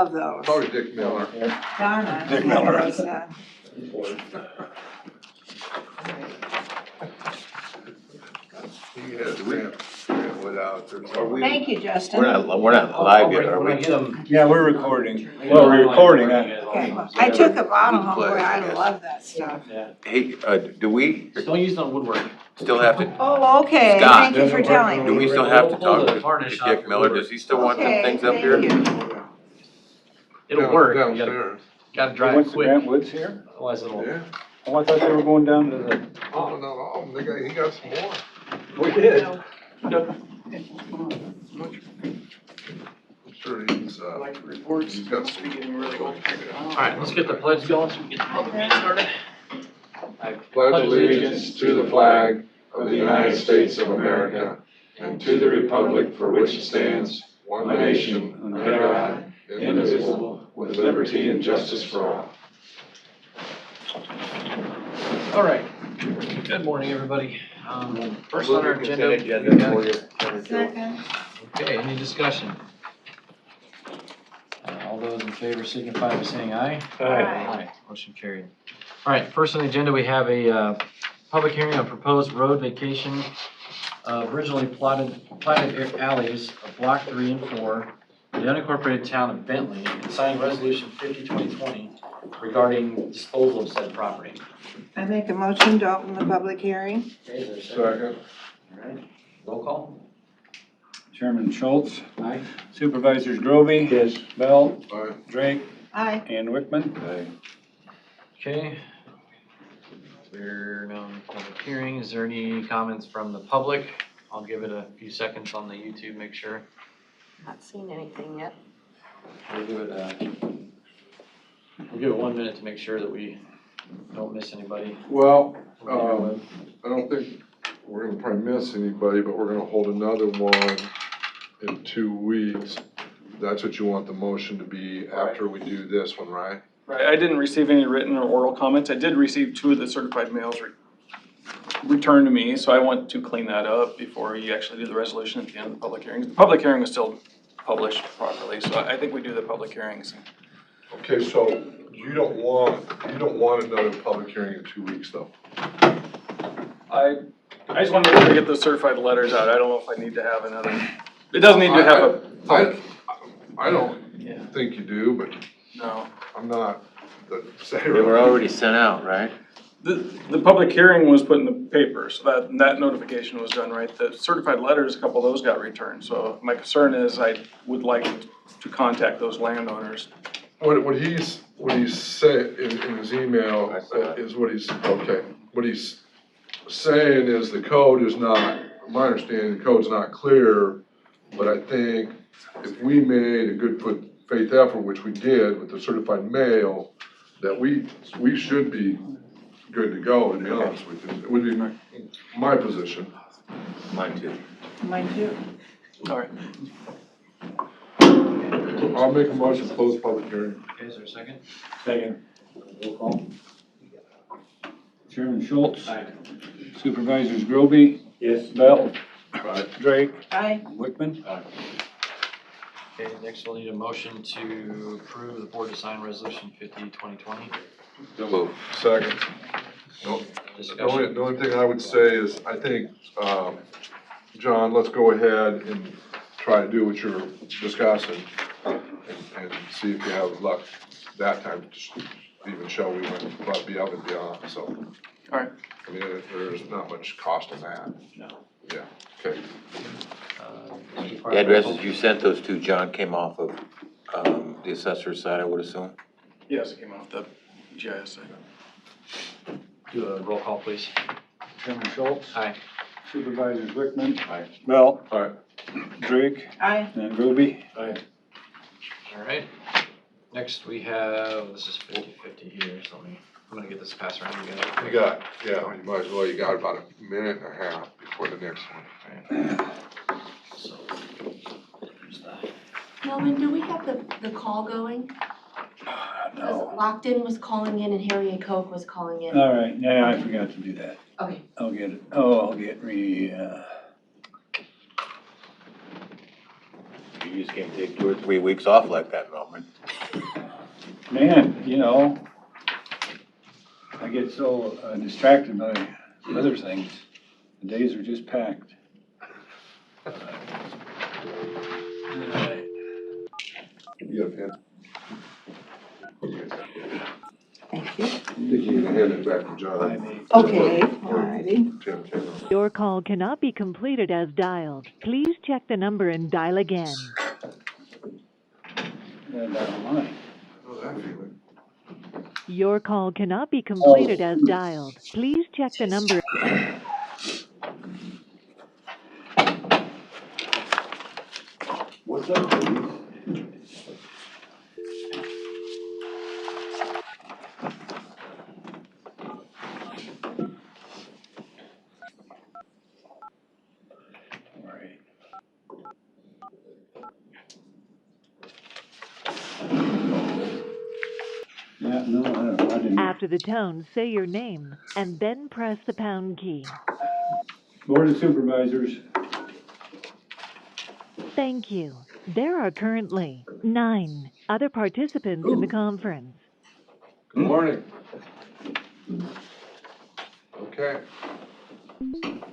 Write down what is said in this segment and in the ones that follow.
of those. Probably Dick Miller. Donna. Dick Miller. was, He has stamp without there. Thank you, Justin. We're not live yet, are we? Yeah, we're recording. Well, we're recording. Okay, well, I took a bottle home, boy, I love that stuff. Hey, do we Don't use it on woodwork. still have to, Oh, okay, Scott, thank you for telling do me. we still have to Pull talk the to varnish off Dick your Miller? woodwork. Does he still want some Okay, things up thank here? you. It'll work. You gotta, Downstairs. gotta drive What's the quick, Grant Woods here? otherwise it'll. Yeah. Oh, I thought they were going down to the. Oh, not all of them. He got some more. We did. I'm sure he's, Reports. he's got some. Alright, let's get the pledge going so we can get the public meeting started. I Pledge allegiance to the flag of the United States of America and to the republic for which it stands, one nation, under God, indivisible, with liberty and justice for all. Alright, good morning, everybody. First on our agenda, we got, Second. okay, any discussion? All those in favor signify by saying aye. Aye. Motion carried. Alright, first on the agenda, we have a, public hearing on proposed road vacation of originally platted alleys of block 3 and 4 in the unincorporated town of Bentley and signed resolution 50/2020 regarding disposal of said property. I make a motion to open the public hearing. Okay, is there a second? Second. Alright, roll call. Chairman Schultz, Aye. Supervisors Grovey. Yes. Bell, Aye. Drake, Aye. and Wickman. Okay. We're now in the public hearing. Is there any comments from the public? I'll give it a few seconds on the YouTube, make sure. Not seen anything yet. We'll give it 1 minute to make sure that we don't miss anybody. Well, I don't think we're gonna probably miss anybody, but we're gonna hold another one in 2 weeks. That's what you want the motion to be after we do this one, right? Right, I didn't receive any written or oral comments. I did receive 2 of the certified mails returned to me, so I want to clean that up before you actually do the resolution at the end of the public hearings. The public hearing was still published properly, so I think we do the public hearings. Okay, so you don't want another public hearing in 2 weeks though? I just wanted to get those certified letters out. I don't know if I need to have another, it doesn't need to have a public, I don't yeah, think you do, but no. I'm not the They were already sent out, right? The public hearing was put in the paper, so that notification was done, right? The certified letters, a couple of those got returned, so my concern is I would like to contact those landowners. What he's said in his email is what he's saying is the code is not, my understanding, the code's not clear, but I think if we made a good faith effort, which we did with the certified mail, that we should be good to go, to be honest with you. It would be my position. Mine too. Mine too. All right. I'll make a motion to close public hearing. Okay, is there a second? Second. Roll call. Chairman Schultz, Aye. Supervisors Grovey. Yes. Bell, Right. Drake, Aye. Wickman. Okay, next we'll need a motion to approve the board to sign resolution 50/2020. Second. No, Discussion. the only thing I would say is, I think, John, let's go ahead and try to do what you're discussing and see if you have luck that time, just even show we went above and beyond, so. All right. I mean, there's not much cost in that. No. Yeah, okay. The addresses you sent those to, John, came off of, the assessor's side, I would assume? Yes, it came off the GIS site. Do a roll call, please. Chairman Schultz, Aye. Supervisors Wickman. Aye. Bell, All right. Drake, Aye. and Grovey. All right. Next we have, this is 50/50 here, so I'm gonna get this passed around to you guys. You got, yeah, you might as well, you got about a minute and a half before the next one. So, there's that. Melvin, do we have the call going? Because Locked In was calling in and Harry and Coke was calling in. All right, yeah, I forgot to do that. Okay. I'll get it, You just can't take 2 or 3 weeks off like that, Melvin. Man, you know, I get so distracted by other things. The days are just packed. Alright. You got a pen? Thank you. You can hand it back to John. Okay, alrighty. Tim. Your call cannot be completed as dialed. Please check the number and dial again. And mine. Oh, that feeling. Your call cannot be completed as dialed. Please check the number. What's up, ladies? Alright. Yeah, no, I didn't. After the tone, say your name and then press the pound key. Board of Supervisors. Thank you. There are currently 9 other participants in the conference. Good morning. Okay.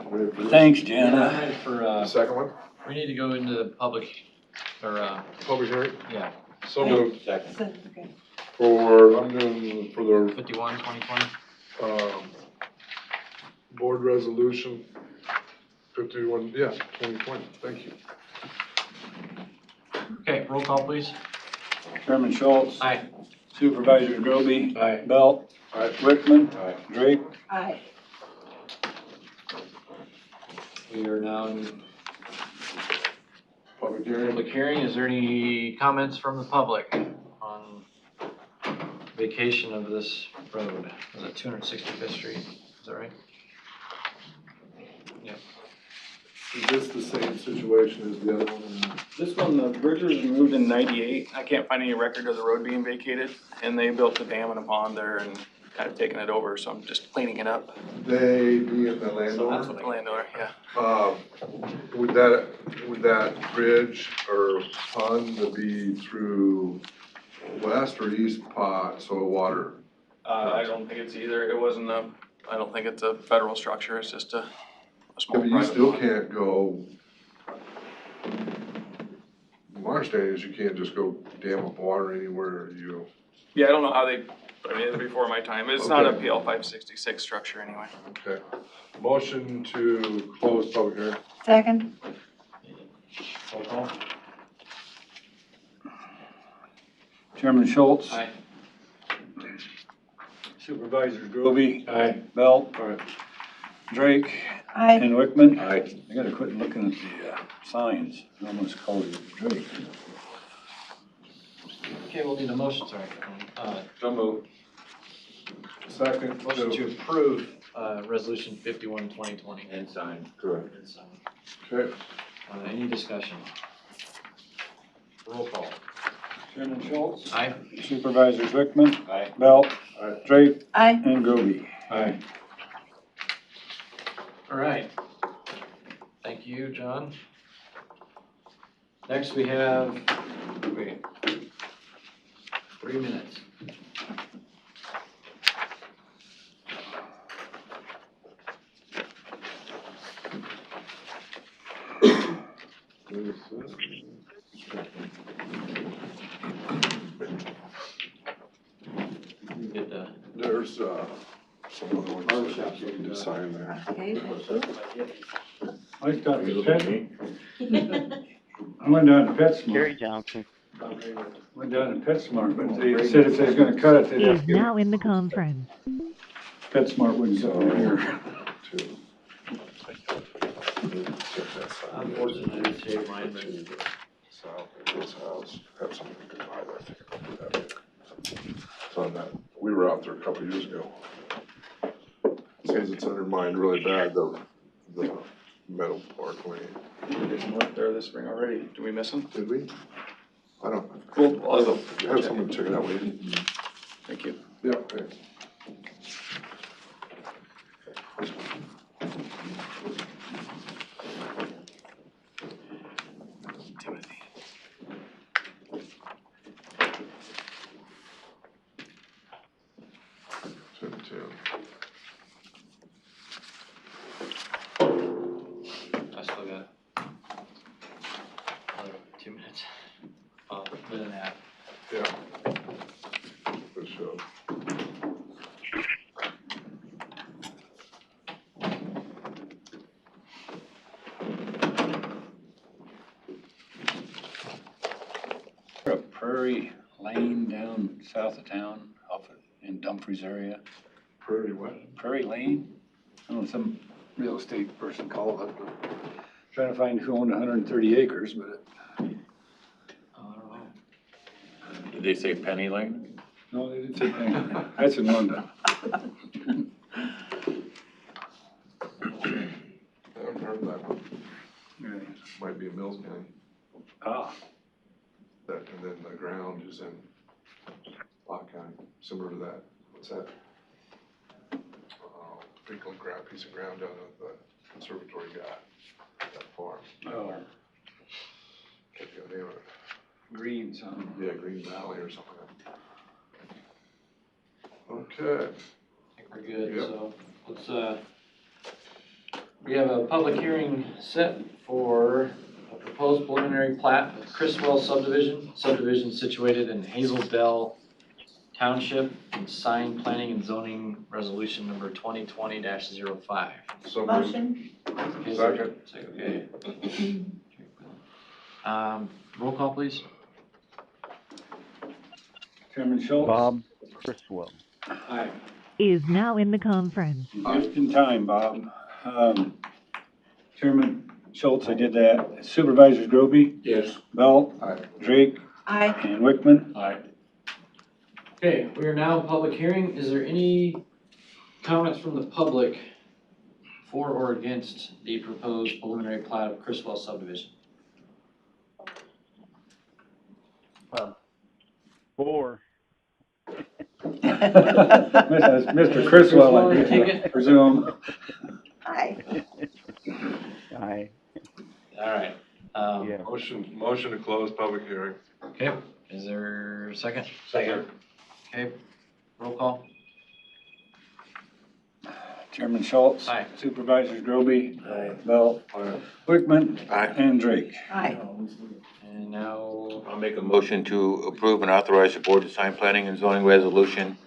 Ready for this? Thanks, I'm Jana. ready for, The second one, we need to go into the public, or, public hearing, yeah, so moved Second. Okay. I'm doing for the, 51, 2020. board resolution 51, 2020, thank you. Okay, roll call, please. Chairman Schultz. Aye. Supervisors Groby. Aye. Belt. Aye. Wickman. Aye. Drake. Aye. We are now in Public hearing, public hearing. Is there any comments from the public on vacation of this road? Is it 265th Street? Is that right? is this the same situation as the other one? This one, the bridge was removed in '98. I can't find any record of the road being vacated, and they built a dam and a pond there and kind of taken it over, so I'm just cleaning it up. They, being the So landowner, that's what the landowner, yeah. would that bridge or pond be through west or east pot, so water? I don't think it's either. It wasn't I don't think it's a federal structure. It's just a Yeah, small but you private still pond. can't go, my understanding is you can't just go dam up water anywhere you, Yeah, I don't know how they, I mean, it's before my time. It's not a Okay. PL 566 structure anyway. okay. Motion to close public hearing. Second? Roll call. Chairman Schultz. Aye. Supervisors Groby. Aye. Belt. Aye. Drake. Aye. And Wickman. Aye. I gotta quit looking at the signs. I almost called it Drake. Okay, we'll need a motion, sorry. So moved. Second. Motion to approve, resolution 51, 2020. And signed, correct. Okay. Any discussion? Roll call. Chairman Schultz. Aye. Supervisors Wickman. Aye. Belt. Aye. Drake. Aye. And Groby. Aye. All right. Thank you, John. Next, we have, wait, 3 minutes. You get the There's, some other ones that you need to sign there. Okay, thank you. I stopped at Pet. I went down to PetSmart. Johnson Went down to PetSmart, but they said if they was gonna cut it, they'd have is to give now in the conference. PetSmart wouldn't go over here. Two. Unfortunately, I didn't save mine, but South of this house, have something to divide, I think I'll do that later. It's on that, we were out there a couple of years ago. Says it's undermined really bad, the metal part lane. We did some work there this spring already. Do we miss them? Did we? I don't, Cool. I don't, have someone check it out, will you? Thank you. Yeah, okay. Timothy. Yeah. For sure. A Prairie Lane down south of town, in Dumfries area. Prairie what? Prairie Lane? I don't know, some real estate person called it, but trying to find who owned 130 acres, but I don't know. Did they say Penny Lane? no, they didn't say anything. That's in London. I haven't heard that one. Might be a Mills County. Ah, That, and then the ground is in Locke County, similar to that. What's that? Big old piece of ground down at the conservatory got, that farm. oh, Can't think of the name of it. green something. Yeah, Green Valley or something like that. Okay. I think we're good, Yep. so let's, we have a public hearing set for a proposed preliminary plat of Chriswell subdivision situated in Hazel Dell Township, and signed planning and zoning resolution number 2020-05. So moved. Motion? Okay, Second. Okay. Roll call, please. Chairman Schultz? Bob Criswell. Aye. Is now in the conference. Just in time, Bob. Chairman Schultz, I did that. Supervisors Groby? Yes. Bell? Aye. Drake? Aye. And Wickman? Aye. Okay, we are now in public hearing. Is there any comments from the public for or against the proposed preliminary plat of Chriswell subdivision? Four. Mr. Criswell, I Take it. presume. Aye. Aye. All right. Yeah. Motion to close public hearing. Okay, is there a second? Second. Okay, roll call. Chairman Schultz? Aye. Supervisors Groby? Aye. Bell? Aye. Wickman? Aye. And Drake? Aye. And now, I'll make a motion to approve and authorize the board to sign planning and zoning resolution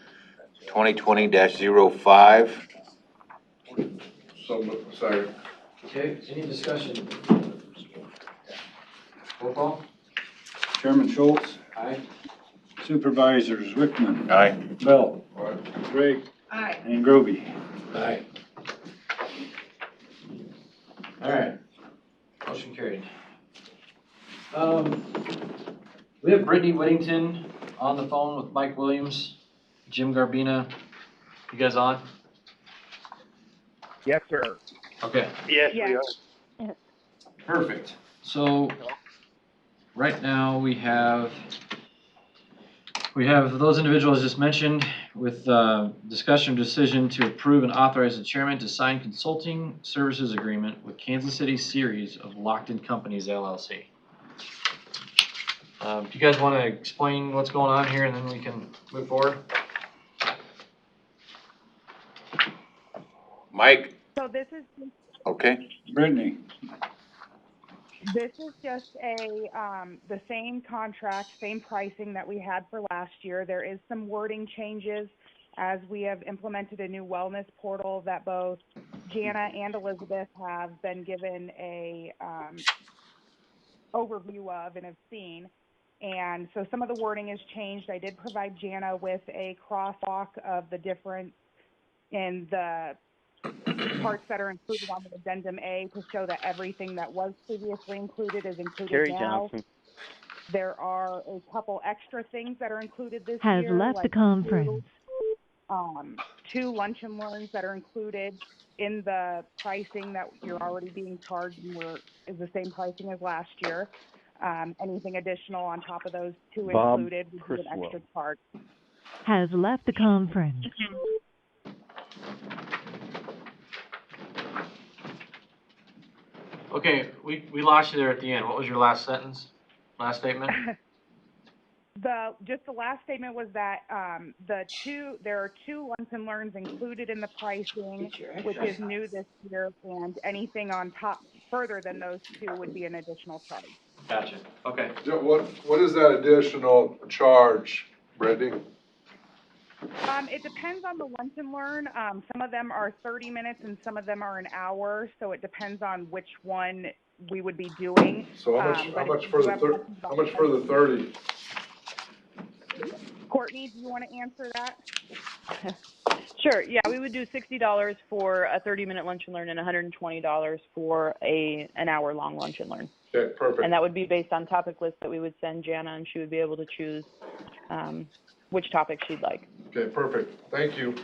2020-05. So moved. Second. okay, any discussion? Roll call. Chairman Schultz? Aye. Supervisors Wickman? Aye. Bell? Aye. Drake? Aye. And Groby? Aye. All right, motion carried. We have Brittany Whittington on the phone with Mike Williams, Jim Garbina. You guys on? Yes, sir. Okay, Yes, we are. perfect. So, right now, we have those individuals just mentioned with discussion decision to approve and authorize the chairman to sign consulting services agreement with Kansas City Series of Lockton Companies LLC. Do you guys want to explain what's going on here and then we can move forward? Mike, So this is okay? Brittany? just the same contract, same pricing that we had for last year. There is some wording changes as we have implemented a new wellness portal that both Jana and Elizabeth have been given a overview of and have seen. And so some of the wording has changed. I did provide Jana with a crosswalk of the difference in the parts that are included on the addendum A to show that everything that was previously included is included Gary now. Johnson. There are a couple extra things that are included this Has year. left the like conference. two lunch and learns that are included in the pricing that you're already being charged and is the same pricing as last year. Anything additional on top of those two Bob included would be an Criswell. extra charge. Has left the conference. Okay, we lost you there at the end. What was your last sentence, last statement? Just the last statement was that there are two lunch and learns included in the pricing, which is new this year, and anything on top further than those two would be an additional charge. Gotcha, okay. What is that additional charge, Brittany? It depends on the lunch and learn. Some of them are 30 minutes and some of them are an hour, so it depends on which one we would be doing. So how much for the 30? Courtney, do you want to answer that? Sure, yeah, we would do $60 for a 30-minute lunch and learn and $120 for an hour-long lunch and learn. Okay, perfect. And that would be based on topic lists that we would send Jana, and she would be able to choose which topic she'd like. Okay, perfect. Thank you.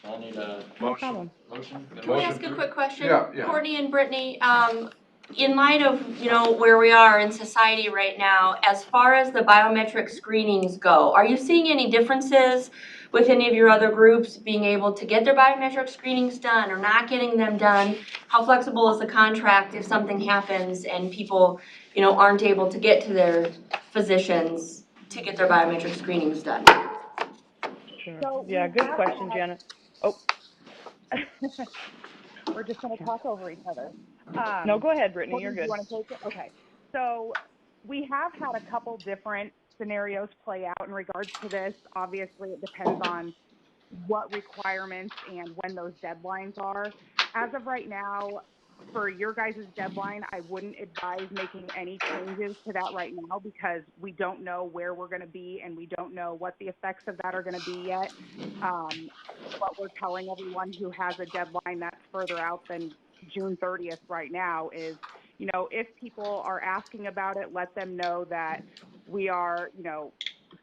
I need a No problem. motion. Can we ask a quick question? Yeah. Courtney and Brittany, in light of, where we are in society right now, as far as the biometric screenings go, are you seeing any differences with any of your other groups being able to get their biometric screenings done or not getting them done? How flexible is the contract if something happens and people, aren't able to get to their physicians to get their biometric screenings done? Sure. So Yeah, good question, Jana. Oh. We're just going to talk over each other. No, go ahead, Brittany, you're Do good. you want to take it? Okay. So we have had a couple different scenarios play out in regards to this. Obviously, it depends on what requirements and when those deadlines are. As of right now, for your guys' deadline, I wouldn't advise making any changes to that right now because we don't know where we're going to be and we don't know what the effects of that are going to be yet. What we're telling everyone who has a deadline that's further out than June 30th right now is, if people are asking about it, let them know that we are,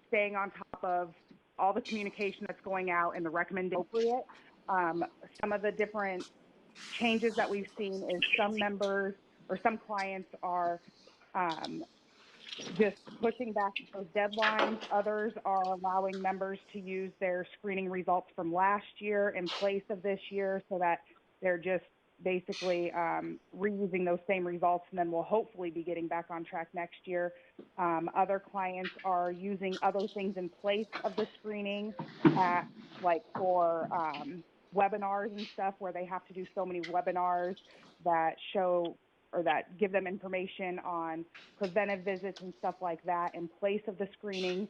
staying on top of all the communication that's going out and the recommendation appropriate. Some of the different changes that we've seen is some members or some clients are just pushing back those deadlines. Others are allowing members to use their screening results from last year in place of this year so that they're just basically reusing those same results, and then we'll hopefully be getting back on track next year. Other clients are using other things in place of the screening, like for webinars and stuff where they have to do so many webinars that show or that give them information on preventive visits and stuff like that in place of the screenings.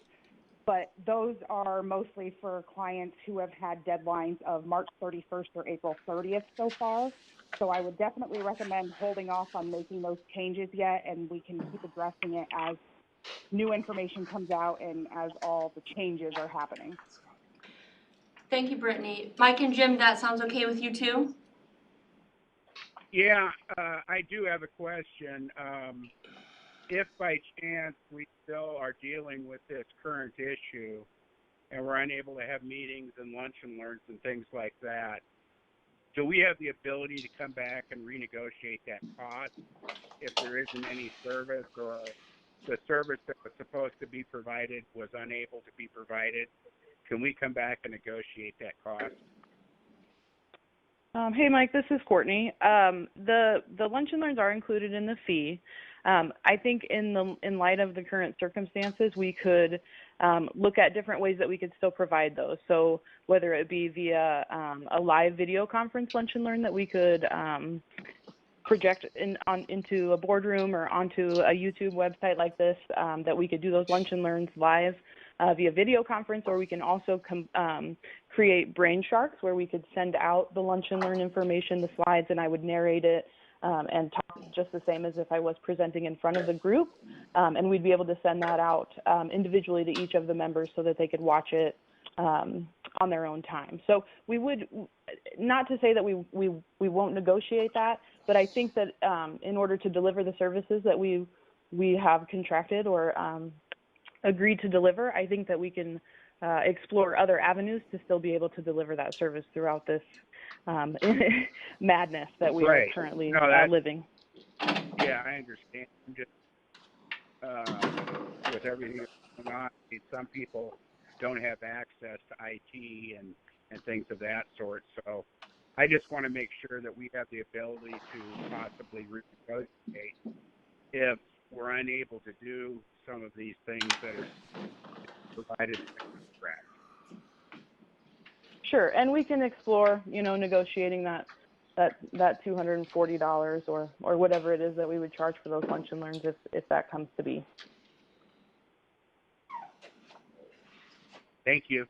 But those are mostly for clients who have had deadlines of March 31st or April 30th so far. So I would definitely recommend holding off on making those changes yet, and we can keep addressing it as new information comes out and as all the changes are happening. Thank you, Brittany. Mike and Jim, that sounds okay with you too? Yeah, I do have a question. If by chance we still are dealing with this current issue and we're unable to have meetings and lunch and learns and things like that, do we have the ability to come back and renegotiate that cost if there isn't any service or the service that was supposed to be provided was unable to be provided? Can we come back and negotiate that cost? Hey, Mike, this is Courtney. The lunch and learns are included in the fee. I think in light of the current circumstances, we could look at different ways that we could still provide those. So whether it be via a live video conference lunch and learn that we could project into a boardroom or onto a YouTube website like this, that we could do those lunch and learns live via video conference, or we can also create brain sharks where we could send out the lunch and learn information, the slides, and I would narrate it and talk just the same as if I was presenting in front of the group. And we'd be able to send that out individually to each of the members so that they could watch it on their own time. So we would, not to say that we won't negotiate that, but I think that in order to deliver the services that we have contracted or agreed to deliver, I think that we can explore other avenues to still be able to deliver that service throughout this madness that we are currently living. Yeah, I understand. I'm just, with everything that's going on, some people don't have access to IT and things of that sort. So I just want to make sure that we have the ability to possibly renegotiate if we're unable to do some of these things that are provided in the contract. Sure, and we can explore, negotiating that that $240 or whatever it is that we would charge for those lunch and learns if that comes to be. Thank you.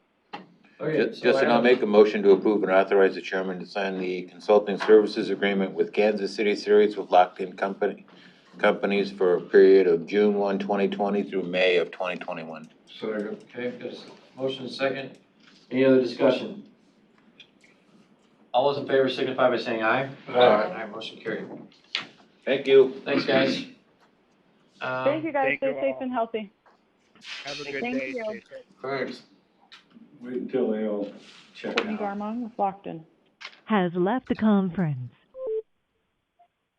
Okay, so Justin, I'll make a motion to approve and authorize the chairman to sign the consulting services agreement with Kansas City Series with locked-in companies for a period of June 1, 2020 through May of 2021. Second. Okay, got a motion and a second. Any other discussion? All those in favor signify by saying aye. Aye, motion carried. Thank you. Thanks, guys. Thank you guys. Thank you Stay safe all. and healthy. Have a good Thank day. you. Stay safe. Thanks. Wait until they all check Courtney out. Garmon with Lockton. Has left the conference.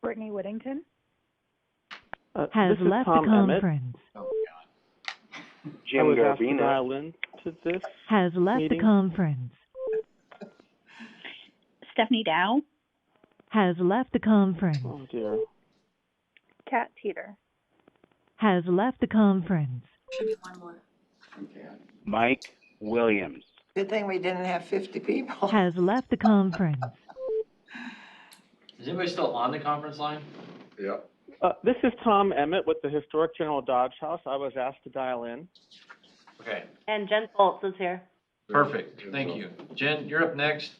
Brittany Whittington. Has This is left Tom the Emmett. conference. I was asked to dial in to this. Has left meeting. the conference. Stephanie Dow. Has left the conference. Oh dear. Kat Teeter. Has left the conference. Should be one more. Mike Williams. Good thing we didn't have 50 people. Has left the conference. Is anybody still on the conference line? Yeah. This is Tom Emmett with the Historic General Dodge House. I was asked to dial in. Okay, And Jen Foltz is here. perfect, thank you. Jen, you're up next.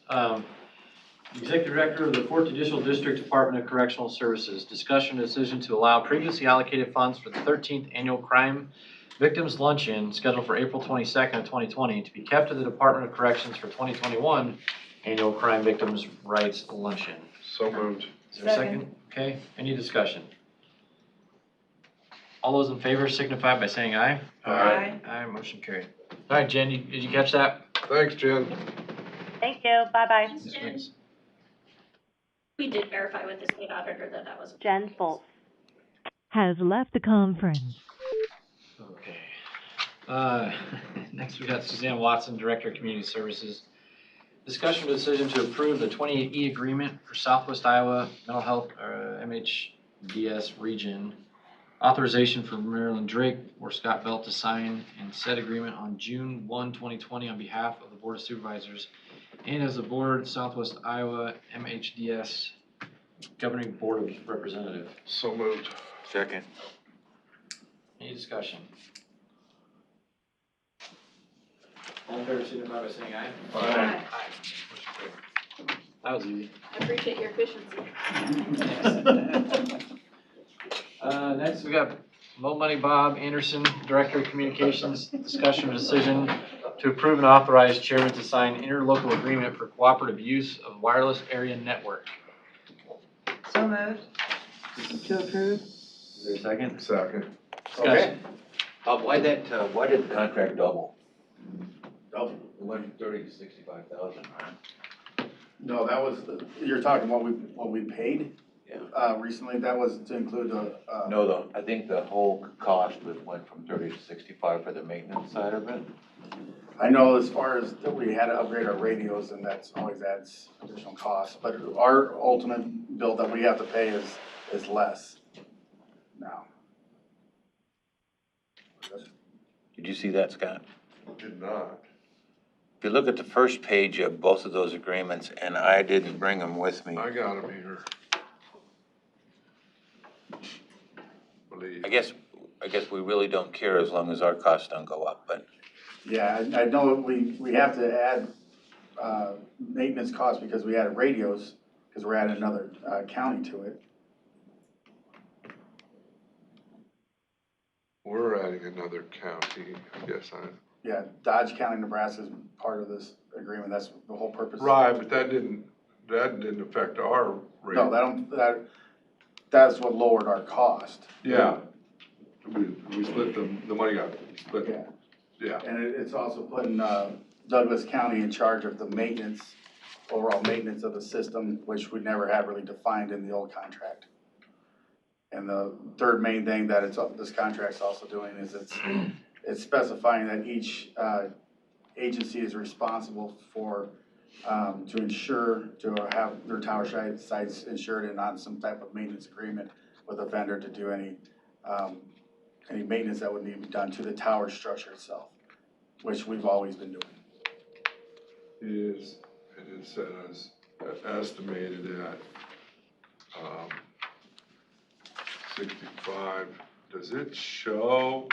Executive Director of the 4th Judicial District Department of Correctional Services. Discussion and decision to allow previously allocated funds for the 13th Annual Crime Victims Luncheon scheduled for April 22nd of 2020 to be kept to the Department of Corrections for 2021 Annual Crime Victims' Rights Luncheon. So moved. Is there a second? Okay, any discussion? All those in favor signify by saying aye. Aye. Aye, motion carried. All right, Jen, did you catch that? Thanks, Jen. Thank you. Bye-bye. Thanks. We did verify with the state auditor that that was. Jen Foltz. Has left the conference. Okay. Next we got Suzanne Watson, Director of Community Services. Discussion of decision to approve the 28E agreement for Southwest Iowa Mental Health, MHDS region. Authorization for Marilyn Drake or Scott Belt to sign and said agreement on June 1, 2020 on behalf of the Board of Supervisors and as the Board Southwest Iowa MHDS Governing Board of Representative. So moved. Second. Any discussion? All in favor, signify by saying aye. Aye. Motion carried. That was easy. I appreciate your efficiency. Next, we got Mo Money Bob Anderson, Director of Communications. Discussion of decision to approve and authorize chairman to sign interlocal agreement for cooperative use of wireless area network. So moved. To approve. Is there a second? Second. Discussion. Why did the contract double? Double? It went from 30 to 65,000, right? No, that was, you're talking what we paid? Yeah. Recently, that was to include the, No, I think the whole cost went from 30 to 65 for the maintenance side of it. I know as far as that we had to upgrade our radios and that's always adds additional costs, but our ultimate bill that we have to pay is less now. Did you see that, Scott? Did not. If you look at the first page of both of those agreements, and I didn't bring them with me. I got him here. Believe. I guess we really don't care as long as our costs don't go up, but. Yeah, I know we have to add, maintenance costs because we added radios, because we're adding another, county to it. We're adding another county, I guess. Yeah, Dodge County, Nebraska is part of this agreement. That's the whole purpose. Right, but that didn't affect our rate. No, that's what lowered our cost. Yeah. We split the money got split. Yeah. Yeah. And it's also putting, Douglas County in charge of the maintenance, overall maintenance of the system, which we never had really defined in the old contract. And the third main thing that this contract's also doing is it's specifying that each agency is responsible for to ensure to have their tower sites insured and on some type of maintenance agreement with a vendor to do any maintenance that would need to be done to the tower structure itself, which we've always been doing. It is set as estimated at, 65, does it show?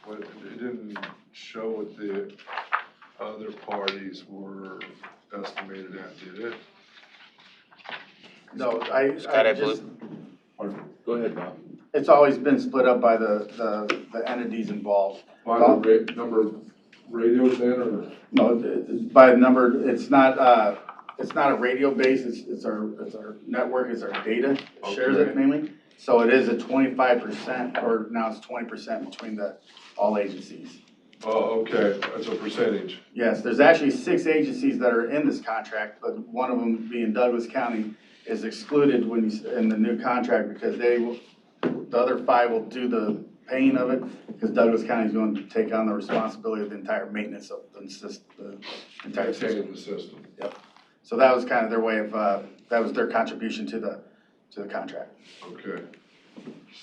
What, it didn't show what the other parties were estimated at, did it? No, Scott, I just, Go ahead, Bob. it's always been split up by the entities involved. By the number of radios then, or? No, by the number, it's not a radio base, it's our network, it's our data, shares it Okay. mainly. So it is a 25%, or now it's 20% between all agencies. Oh, okay, that's a percentage. Yes, there's actually 6 agencies that are in this contract, but one of them being Douglas County is excluded in the new contract because the other 5 will do the paying of it, because Douglas County is going to take on the responsibility of the entire maintenance of the entire system. Maintaining the system. Yep. So that was kind of their way of, that was their contribution to the contract. Okay.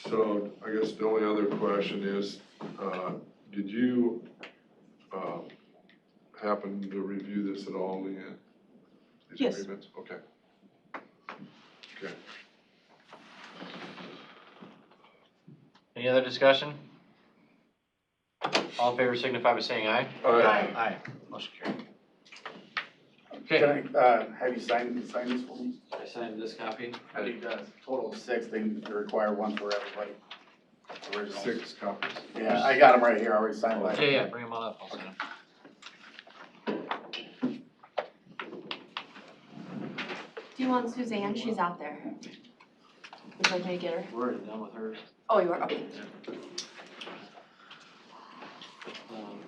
So I guess the only other question is, did you happen to review this at all, Leanne? These Yes. agreements? Okay. Okay. Any other discussion? All in favor signify by saying aye. Aye. Aye. Motion carried. Can Okay, I have you sign this for me? I signed this copy. I need a total of 6. They require 1 for everybody. Original. 6 copies. Yeah, I got them right here. I already signed mine. Yeah, bring them on up. I'll sign them. Do you want Suzanne? She's out there. Would you like me to get her? We're already done with hers. Oh, you are, okay. Um,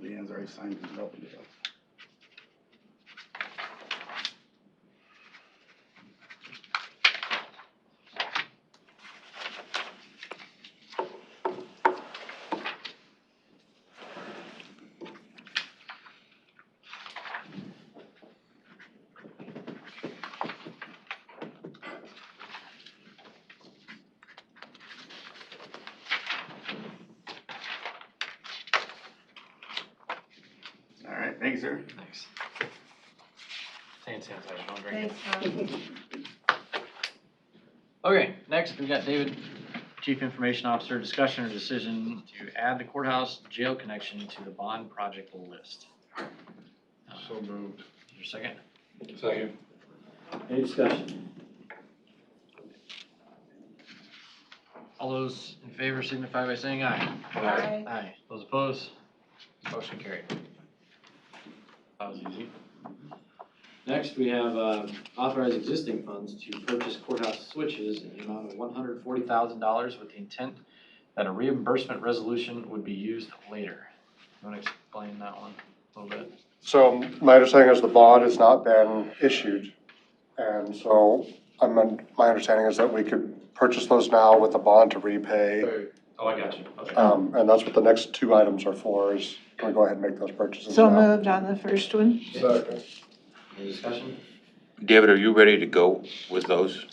Leanne's already signed it. and opened it up. All right, thanks, sir. Thanks. Hand sanitizer, don't drink it. Thanks, Tom. Okay, next we got David, Chief Information Officer, discussion or decision to add the courthouse jail connection to the bond project list. So moved. Is there a second? Second. Any discussion? All those in favor signify by saying aye. Aye. Aye. Those opposed? Motion carried. That was easy. Next, we have authorized existing funds to purchase courthouse switches in the amount of $140,000 with the intent that a reimbursement resolution would be used later. You want to explain that one a little bit? So my understanding is the bond has not been issued. And so my understanding is that we could purchase those now with the bond to repay. Hey, Oh, I got you. Okay. And that's what the next 2 items are for, is can we go ahead and make those purchases So now? moved on the first one. second. Any discussion? David, are you ready to go with those?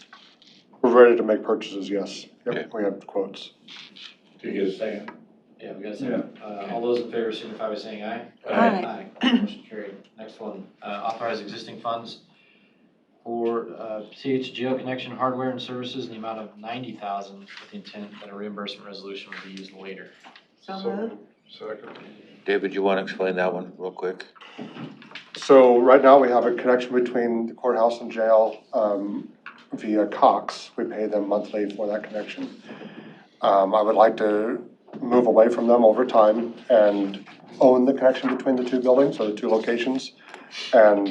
We're ready to make purchases, yes. Okay. Yep, we have quotes. Do you get a second? Yeah, we got a second. All those in favor signify by saying aye. Aye. Aye. Motion carried. Next one, authorize existing funds for CH Geo Connection hardware and services in the amount of $90,000 with the intent that a reimbursement resolution will be used later. So moved. Second. David, you want to explain that one real quick? So right now we have a connection between the courthouse and jail via Cox. We pay them monthly for that connection. I would like to move away from them over time and own the connection between the 2 buildings or the 2 locations. And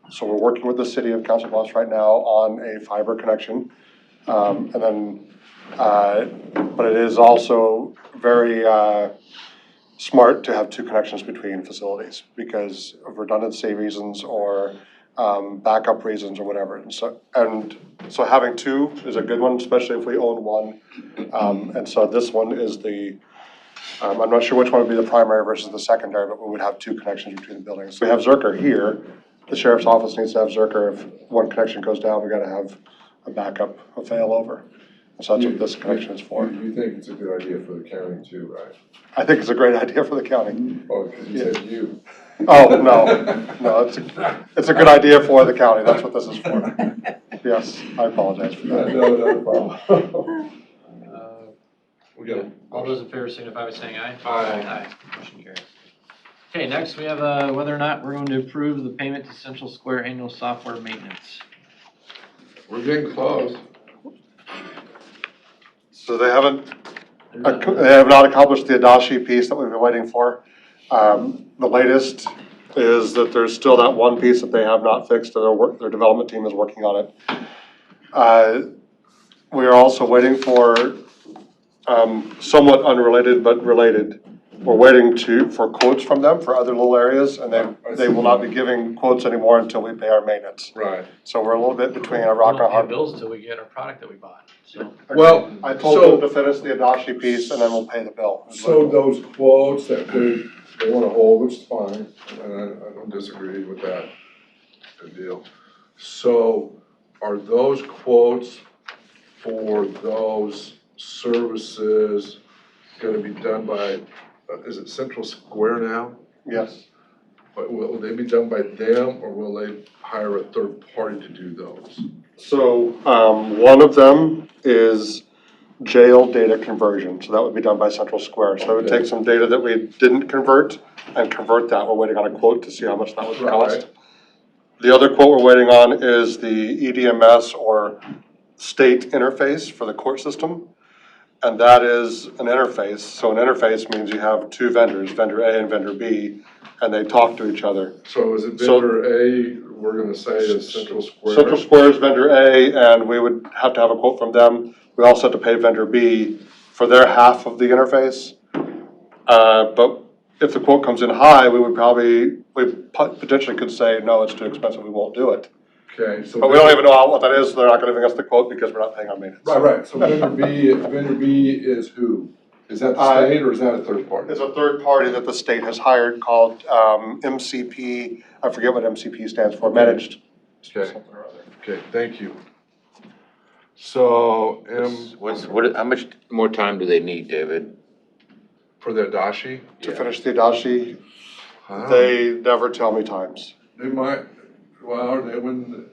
so we're working with the city of Council Bluffs right now on a fiber connection. And then, but it is also very smart to have 2 connections between facilities because of redundancy reasons or backup reasons or whatever. And so having 2 is a good one, especially if we own 1. And so this one is I'm not sure which one would be the primary versus the secondary, but we would have 2 connections between the buildings. We have Zerker here. The sheriff's office needs to have Zerker. If one connection goes down, we gotta have a backup, a failover. So that's what this connection is for. You think it's a good idea for the county too, right? I think it's a great idea for the county. Oh, because you said you. Oh, no, it's a good idea for the county, that's what this is for. Yes, I apologize for that. No, not a problem. We got All those in favor signify by saying aye. Aye. Motion carries. Okay, next we have whether or not we're going to approve the payment to Central Square annual software maintenance. We're getting close. So they have not accomplished the Adachi piece that we've been waiting for. The latest is that there's still that one piece that they have not fixed, and their development team is working on it. We are also waiting for, somewhat unrelated but related. We're waiting for quotes from them for other little areas, and they will not be giving quotes anymore until we pay our maintenance. Right. So we're a little bit between a rock and a We don't pay hard. bills till we get our product that we bought, so. Well, I told them to finish the Adachi piece and then we'll pay the bill. So those quotes that they want to hold, which is fine, and I don't disagree with that, good deal. So are those quotes for those services gonna be done by, is it Central Square now? Yes. But will they be done by them, or will they hire a third party to do those? So, one of them is jail data conversion, so that would be done by Central Square. So they would take some data that we didn't convert and convert that. We're waiting on a quote to see how much that would cost. The other quote we're waiting on is the EDMS or state interface for the court system. And that is an interface. So an interface means you have two vendors, vendor A and vendor B, and they talk to each other. So is it vendor A, we're gonna say is Central Square? Central Square is vendor A, and we would have to have a quote from them. We also have to pay vendor B for their half of the interface. But if the quote comes in high, we potentially could say, no, it's too expensive, we won't do it. Okay, so. But we don't even know what that is, so they're not gonna give us the quote because we're not paying our maintenance. Right, so vendor B is who? Is that the state or is that a third party? It's a third party that the state has hired called MCP, I forget what MCP stands for, Managed. Okay, okay, thank you. So, How much more time do they need, David? for the Adachi? To finish the Adachi, Wow. they never tell me times. They might, well, the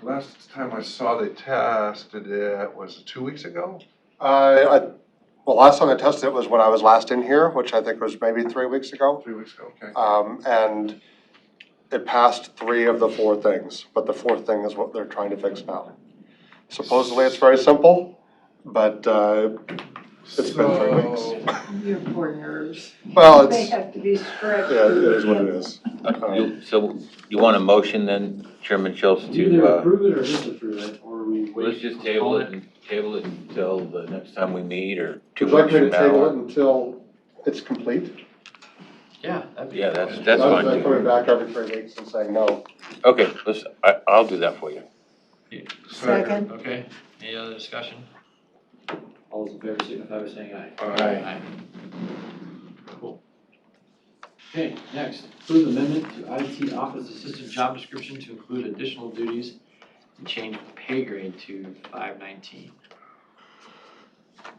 last time I saw they tested it, was it 2 weeks ago? Well, last time I tested it was when I was last in here, which I think was maybe 3 weeks ago. 3 weeks ago, okay. And it passed 3 of the 4 things, but the 4th thing is what they're trying to fix now. Supposedly it's very simple, but it's been 3 weeks. Your poor nerves. Well, They it's, have to be stretched. yeah, it is what it is. So you want a motion then, Chairman Schultz, Either to, approve it or disapprove it, or we wait. let's just table it until the next time we meet, or 2 Would you like weeks me from to table it now? until it's complete? Yeah, that'd be. Yeah, that's Rather fine than coming too. back every 3 weeks and saying no. Okay, I'll do that for you. Second. Okay, any other discussion? All those in favor signify by saying aye. Aye. Cool. Okay, next, approve amendment to IT office assistant job description to include additional duties and change pay grade to 519.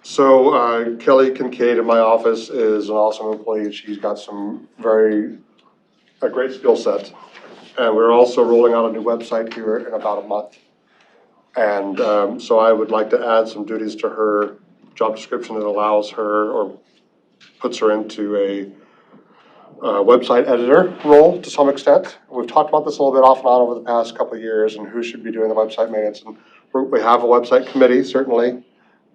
So Kelly Kincaid in my office is an awesome employee. She's got a great skill set. And we're also rolling out a new website here in about a month. And so I would like to add some duties to her job description that allows her or puts her into a website editor role to some extent. We've talked about this a little bit off and on over the past couple of years and who should be doing the website maintenance. And we have a website committee, certainly,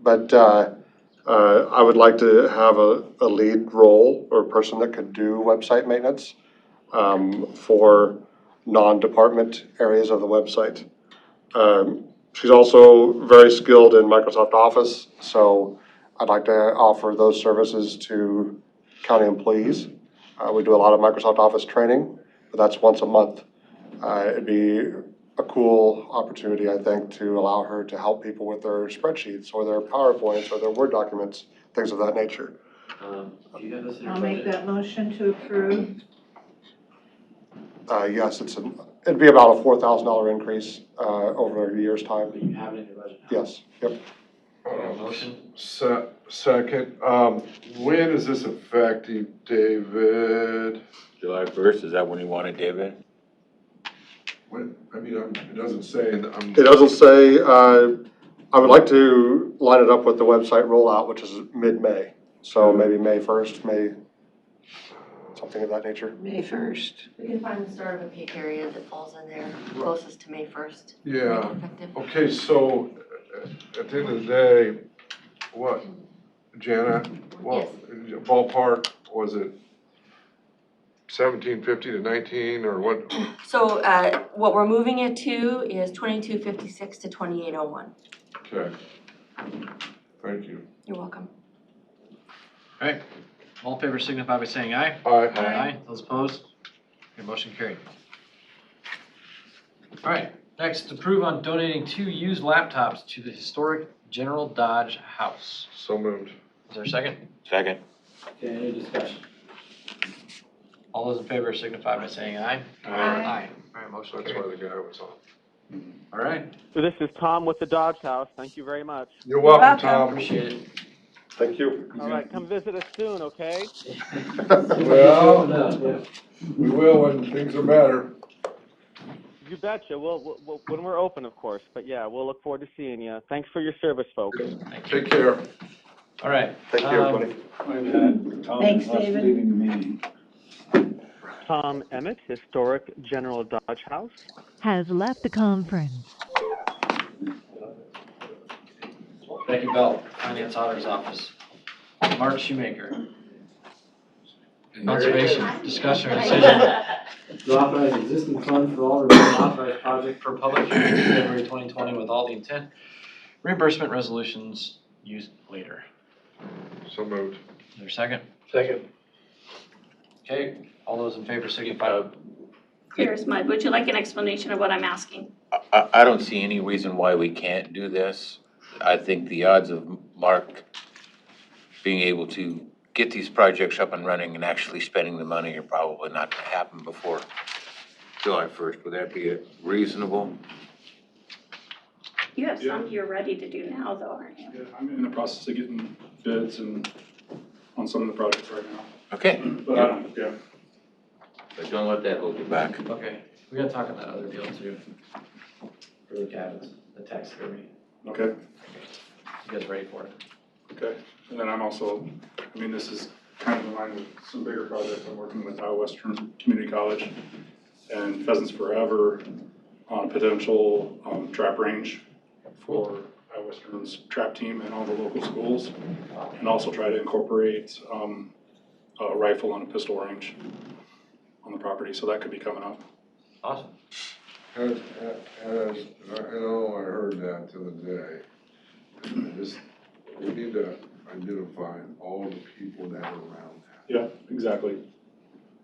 but I would like to have a lead role or a person that could do website maintenance for non-department areas of the website. She's also very skilled in Microsoft Office, so I'd like to offer those services to county employees. We do a lot of Microsoft Office training, but that's once a month. It'd be a cool opportunity, I think, to allow her to help people with their spreadsheets or their PowerPoints or their Word documents, things of that nature. Do you have this in your I'll make budget? that motion to approve. Yes, it'd be about a $4,000 increase, over a year's time. You have it in your budget now? Yes, yep. Motion? Second, when is this effective, David? July 1st, is that when you want it, David? It doesn't say, It doesn't say, I would like to line it up with the website rollout, which is mid-May. So maybe May 1st, something of that nature. May 1st. We can find the start of a pay period that falls in there closest to May 1st. yeah, Effective. okay, so at the end of the day, what, Jana, what, ballpark, was it 1750 to 19, or what? So, what we're moving it to is 2256 to 2801. Okay, thank you. You're welcome. All right, all in favor signify by saying aye. Aye. Aye. Those opposed? Your motion carried. All right, next, approve on donating 2 used laptops to the historic General Dodge House. So moved. Is there a second? Second. Okay, any discussion? All those in favor signify by saying aye. Aye. Aye. All right, motion That's carried. why the guy was on. All right, So this is Tom with the Dodge House. Thank you very much. You're welcome, Tom. appreciate it. Thank you. All right, come visit us soon, okay? Well, we will when things are better. You betcha. We'll when we're open, of course. But yeah, we'll look forward to seeing you. Thanks for your service, folks. Take care. All right. Thank you, everybody. Wait a minute, Tom Thanks, is left David. leaving the meeting. Tom Emmett, Historic General Dodge House. Has left the conference. Becky Bell, Finance Auditor's Office. Mark Shoemaker. Conservation, discussion or decision to authorize existing funds for all remaining authorized project for public hearing in February 2020 with all the intent reimbursement resolutions used later. So moved. Is there a second? Second. Okay, all those in favor signify. Here's Mud. Would you like an explanation of what I'm asking? I don't see any reason why we can't do this. I think the odds of Mark being able to get these projects up and running and actually spending the money are probably not gonna happen before July 1st. Would that be reasonable? You have some you're ready to do now, though, aren't you? Yeah, I'm in the process of getting bids and on some of the projects right now. Okay. But I don't, yeah. But don't let that hold you back. Okay, we gotta talk on that other deal too. For the cabins, the tax theory. Okay, You guys ready for it? okay. And then I'm also, I mean, this is kind of in line with some bigger projects. I'm working with Iowa Western Community College and Pheasants Forever on a potential trap range for Iowa Western's trap team and all the local schools. And also try to incorporate a rifle and a pistol range on the property, so that could be coming up. Awesome. I know I heard that the other day. We need to identify all the people that are around that. Yeah, exactly.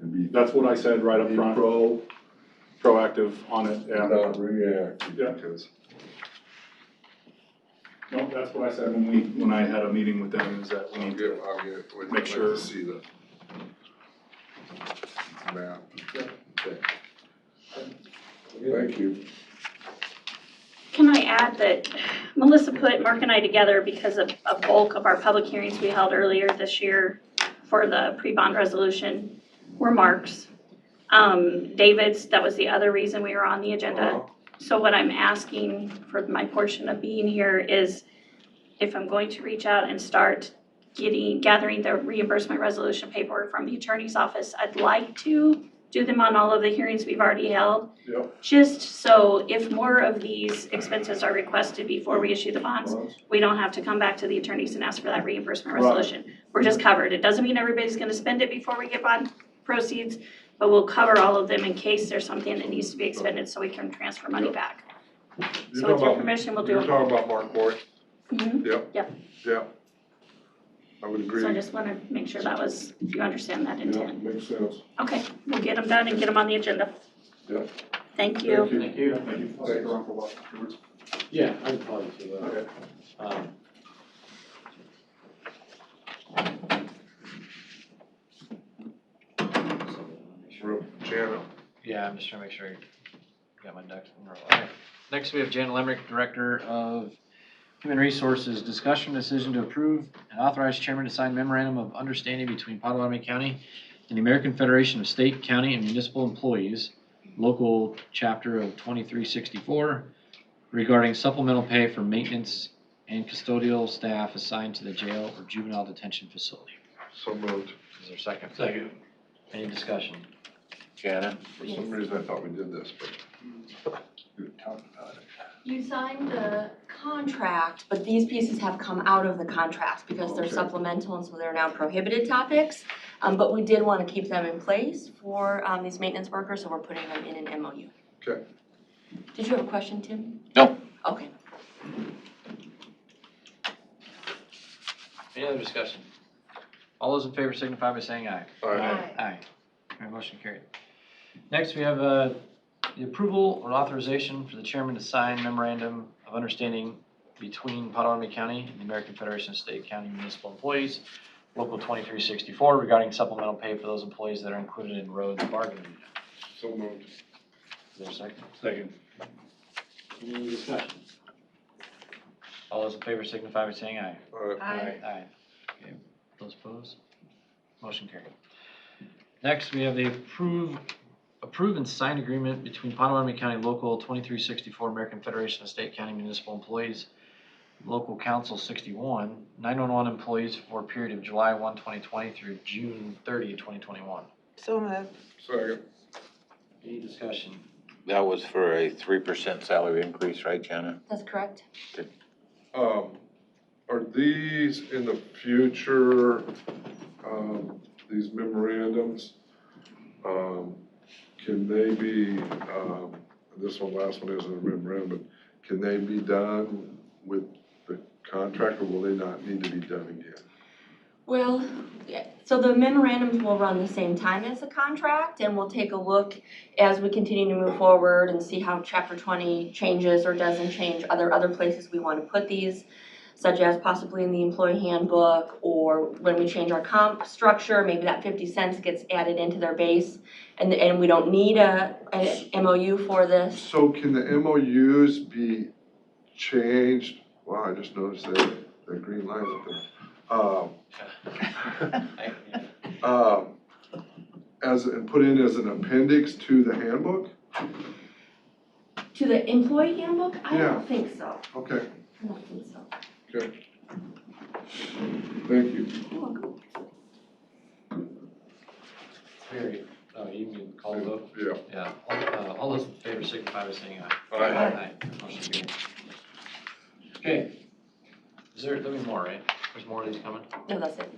And be. That's what I said right up Be front, proactive on it, yeah. Not reactive, Yeah. because. No, that's what I said when I had a meeting with them, is that we need to We'd make like sure. to see the map. Yeah. Okay. Thank you. Can I add that Melissa put Mark and I together because of a bulk of our public hearings we held earlier this year for the pre-bond resolution were Mark's. David's, that was the other reason we were on the agenda. So what I'm asking for my portion of being here is if I'm going to reach out and start gathering the reimbursement resolution paperwork from the attorney's office, I'd like to do them on all of the hearings we've already held. Yep. Just so if more of these expenses are requested before we issue the bonds, we don't have to come back to the attorneys and ask for that reimbursement resolution. We're just covered. It doesn't mean everybody's gonna spend it before we get bond proceeds, but we'll cover all of them in case there's something that needs to be expended so we can transfer money back. So with your permission, we'll do You're it. talking about Mark Boyd? Mhm. Yep. Yep. Yep. I would agree. So I just wanna make sure that was, you understand that Yeah, intent. makes sense. Okay, we'll get them done and get them on the agenda. Yep. Thank you. Thank you. Thank you. I'll stick around for a while afterwards. Yeah, I can call you too. Okay. Jana, Yeah, I'm just trying to make sure I got my ducks in a row. All right. Next, we have Janet Lemrick, Director of Human Resources. Discussion decision to approve and authorize chairman to sign memorandum of understanding between Potawatomi County and the American Federation of State, County, and Municipal Employees, local chapter of 2364, regarding supplemental pay for maintenance and custodial staff assigned to the jail or juvenile detention facility. So moved. Is there a second? Second. Any discussion? Janet? For some reason, I thought we did this, but we talked about it. You signed the contract, but these pieces have come out of the contract because they're Okay. supplemental and so they're now prohibited topics. But we did want to keep them in place for these maintenance workers, so we're putting them in an MOU. Okay. Did you have a question, Tim? No. Okay. Any other discussion? All those in favor signify by saying aye. Aye. Aye. All right, motion carried. Next, we have the approval or authorization for the chairman to sign memorandum of understanding between Potawatomi County and the American Federation of State, County, and Municipal Employees, Local 2364, regarding supplemental pay for those employees that are included in roads bargaining unit. So moved. Is there a second? Second. Any discussion? All those in favor signify by saying aye. Aye. Aye. Okay, those opposed? Motion carried. Next, we have the approve and sign agreement between Potawatomi County Local 2364, American Federation of State, County, Municipal Employees, Local Council 61, 911 employees for a period of July 1, 2020 through June 30, 2021. So moved. Second. Any discussion? That was for a 3% salary increase, right, Janet? That's correct. Are these in the future, these memorandums, can they be, this last one isn't a memorandum, but can they be done with the contract, or will they not need to be done again? Well, yeah, so the memorandums will run the same time as the contract, and we'll take a look as we continue to move forward and see how Chapter 20 changes or doesn't change. Other places we want to put these, such as possibly in the employee handbook, or when we change our comp structure, maybe that 50 cents gets added into their base, and we don't need a MOU for this. So can the MOUs be changed? Wow, I just noticed that green line up there. And put in as an appendix to the handbook? To the employee handbook? I Yeah. don't think so. Okay, I don't think so. good. Thank you. You're welcome. Very, you mean call the vote? Yeah. Yeah, all those in favor signify by saying aye. Aye. Aye. Motion carried. Okay. There'll be more, right? There's more of these coming? No, that's it.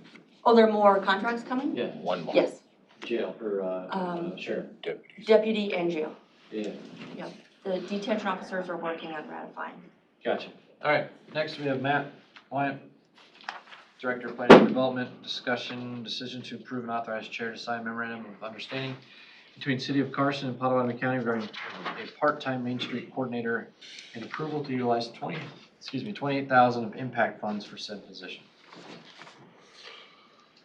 Oh, there are more contracts coming? Yeah. One more. Yes, Jail for, sheriff. Deputies. deputy and jail. Yeah. The detention officers are working on ratifying. Gotcha. All right, next we have Matt Wyatt, Director of Planning and Development, discussion, decision to approve and authorize chair to sign memorandum of understanding between City of Carson and Potawatomi County regarding a part-time Main Street coordinator and approval to utilize 28,000 of impact funds for said position.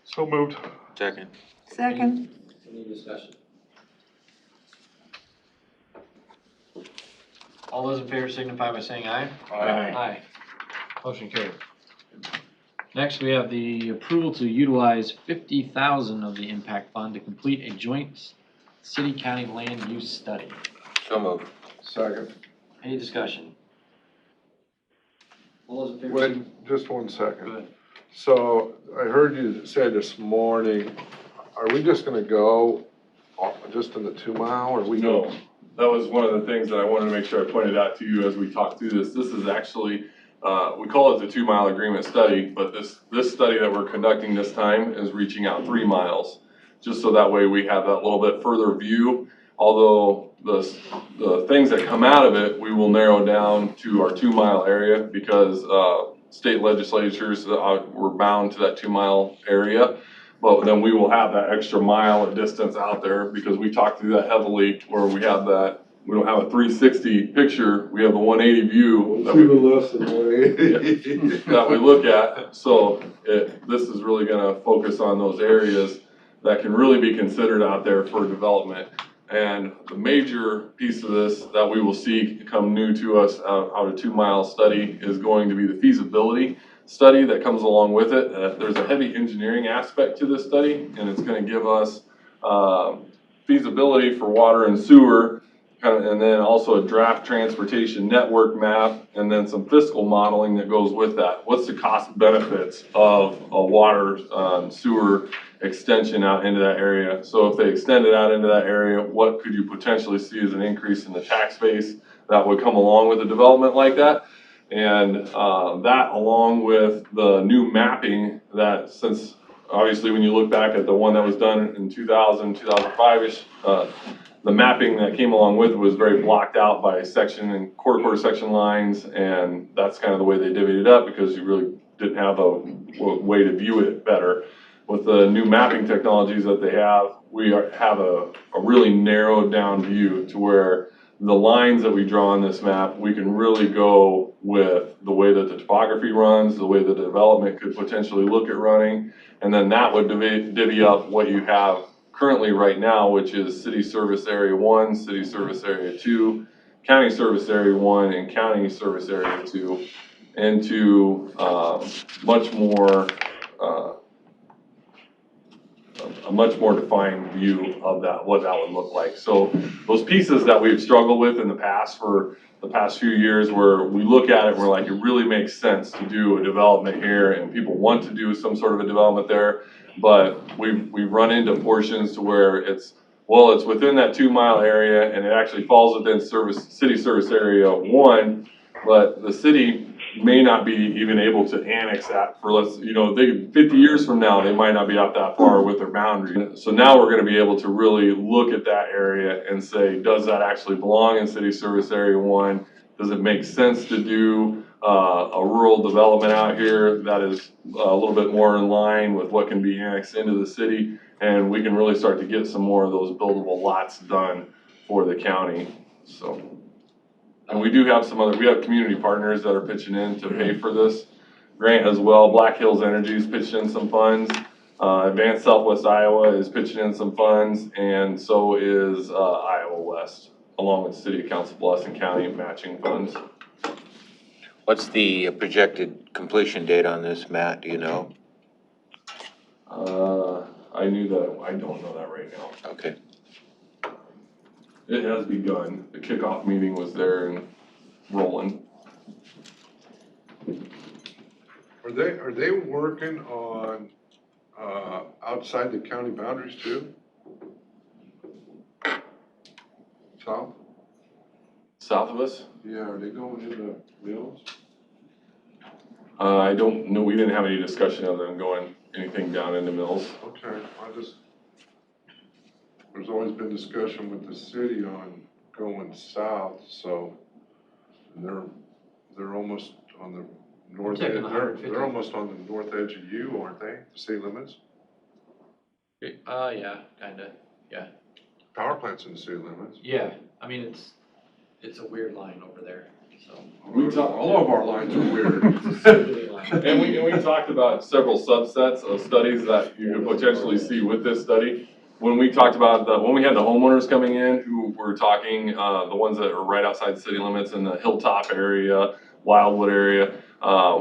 So moved. Second. Second. Any discussion? All those in favor signify by saying aye. Aye. Aye. Motion carried. Next, we have the approval to utilize 50,000 of the impact fund to complete a joint city-county land use study. So moved. Second. Any discussion? All those in favor? Wait, just one second. Go ahead. So I heard you say this morning, are we just gonna go just in the 2 mile, or we? No, that was one of the things that I wanted to make sure I pointed out to you as we talked through this. This is actually, we call it the 2 mile agreement study, but this study that we're conducting this time is reaching out 3 miles. Just so that way we have that little bit further view, although the things that come out of it, we will narrow down to our 2 mile area because state legislatures were bound to that 2 mile area. But then we will have that extra mile of distance out there because we talked through that heavily where we have that, we don't have a 360 picture, we have a 180 view. That Even less than 180. that we look at. So this is really gonna focus on those areas that can really be considered out there for development. And the major piece of this that we will see come new to us out of 2 mile study is going to be the feasibility study that comes along with it. There's a heavy engineering aspect to this study, and it's going to give us feasibility for water and sewer, and then also a draft transportation network map, and then some fiscal modeling that goes with that. What's the cost benefits of a water sewer extension out into that area? So if they extend it out into that area, what could you potentially see as an increase in the tax base that would come along with a development like that? And that, along with the new mapping that, since obviously when you look back at the one that was done in 2000, 2005-ish, the mapping that came along with it was very blocked out by section and quarter section lines, and that's kind of the way they divvied it up because you really didn't have a way to view it better. With the new mapping technologies that they have, we have a really narrowed down view to where the lines that we draw on this map, we can really go with the way that the topography runs, the way the development could potentially look at running, and then that would divvy up what you have currently right now, which is City Service Area 1, City Service Area 2, County Service Area 1, and County Service Area 2, into much more a much more defined view of that, what that would look like. So those pieces that we've struggled with in the past for the past few years, where we look at it, we're like, it really makes sense to do a development here, and people want to do some sort of a development there, but we've run into portions to where it's within that 2 mile area, and it actually falls within City Service Area 1, but the city may not be even able to annex that for 50 years from now, they might not be out that far with their boundary. So now we're gonna be able to really look at that area and say, does that actually belong in City Service Area 1? Does it make sense to do a rural development out here that is a little bit more in line with what can be annexed into the city? And we can really start to get some more of those buildable lots done for the county, so. And we do have we have community partners that are pitching in to pay for this grant as well. Black Hills Energy's pitched in some funds. Advanced Southwest Iowa is pitching in some funds, and so is Iowa West, along with City of Council Bluffs and county matching funds. What's the projected completion date on this, Matt? Do you know? I knew that. I don't know that right now. Okay. It has begun. The kickoff meeting was there and rolling. Are they working on, outside the county boundaries too? South? South of us? Yeah, are they going into Mills? I don't know. We didn't have any discussion of them going anything down into Mills. Okay, there's always been discussion with the city on going south, so they're almost on the north edge. They're almost on the north edge of you, aren't they? The city limits? Yeah, kinda, yeah. Power plant's in the city limits. Yeah, I mean, it's a weird line over there, so. All of our lines are weird. And we talked about several subsets of studies that you could potentially see with this study. When we talked about when we had the homeowners coming in who were talking, the ones that are right outside the city limits in the Hilltop area, Wildwood area,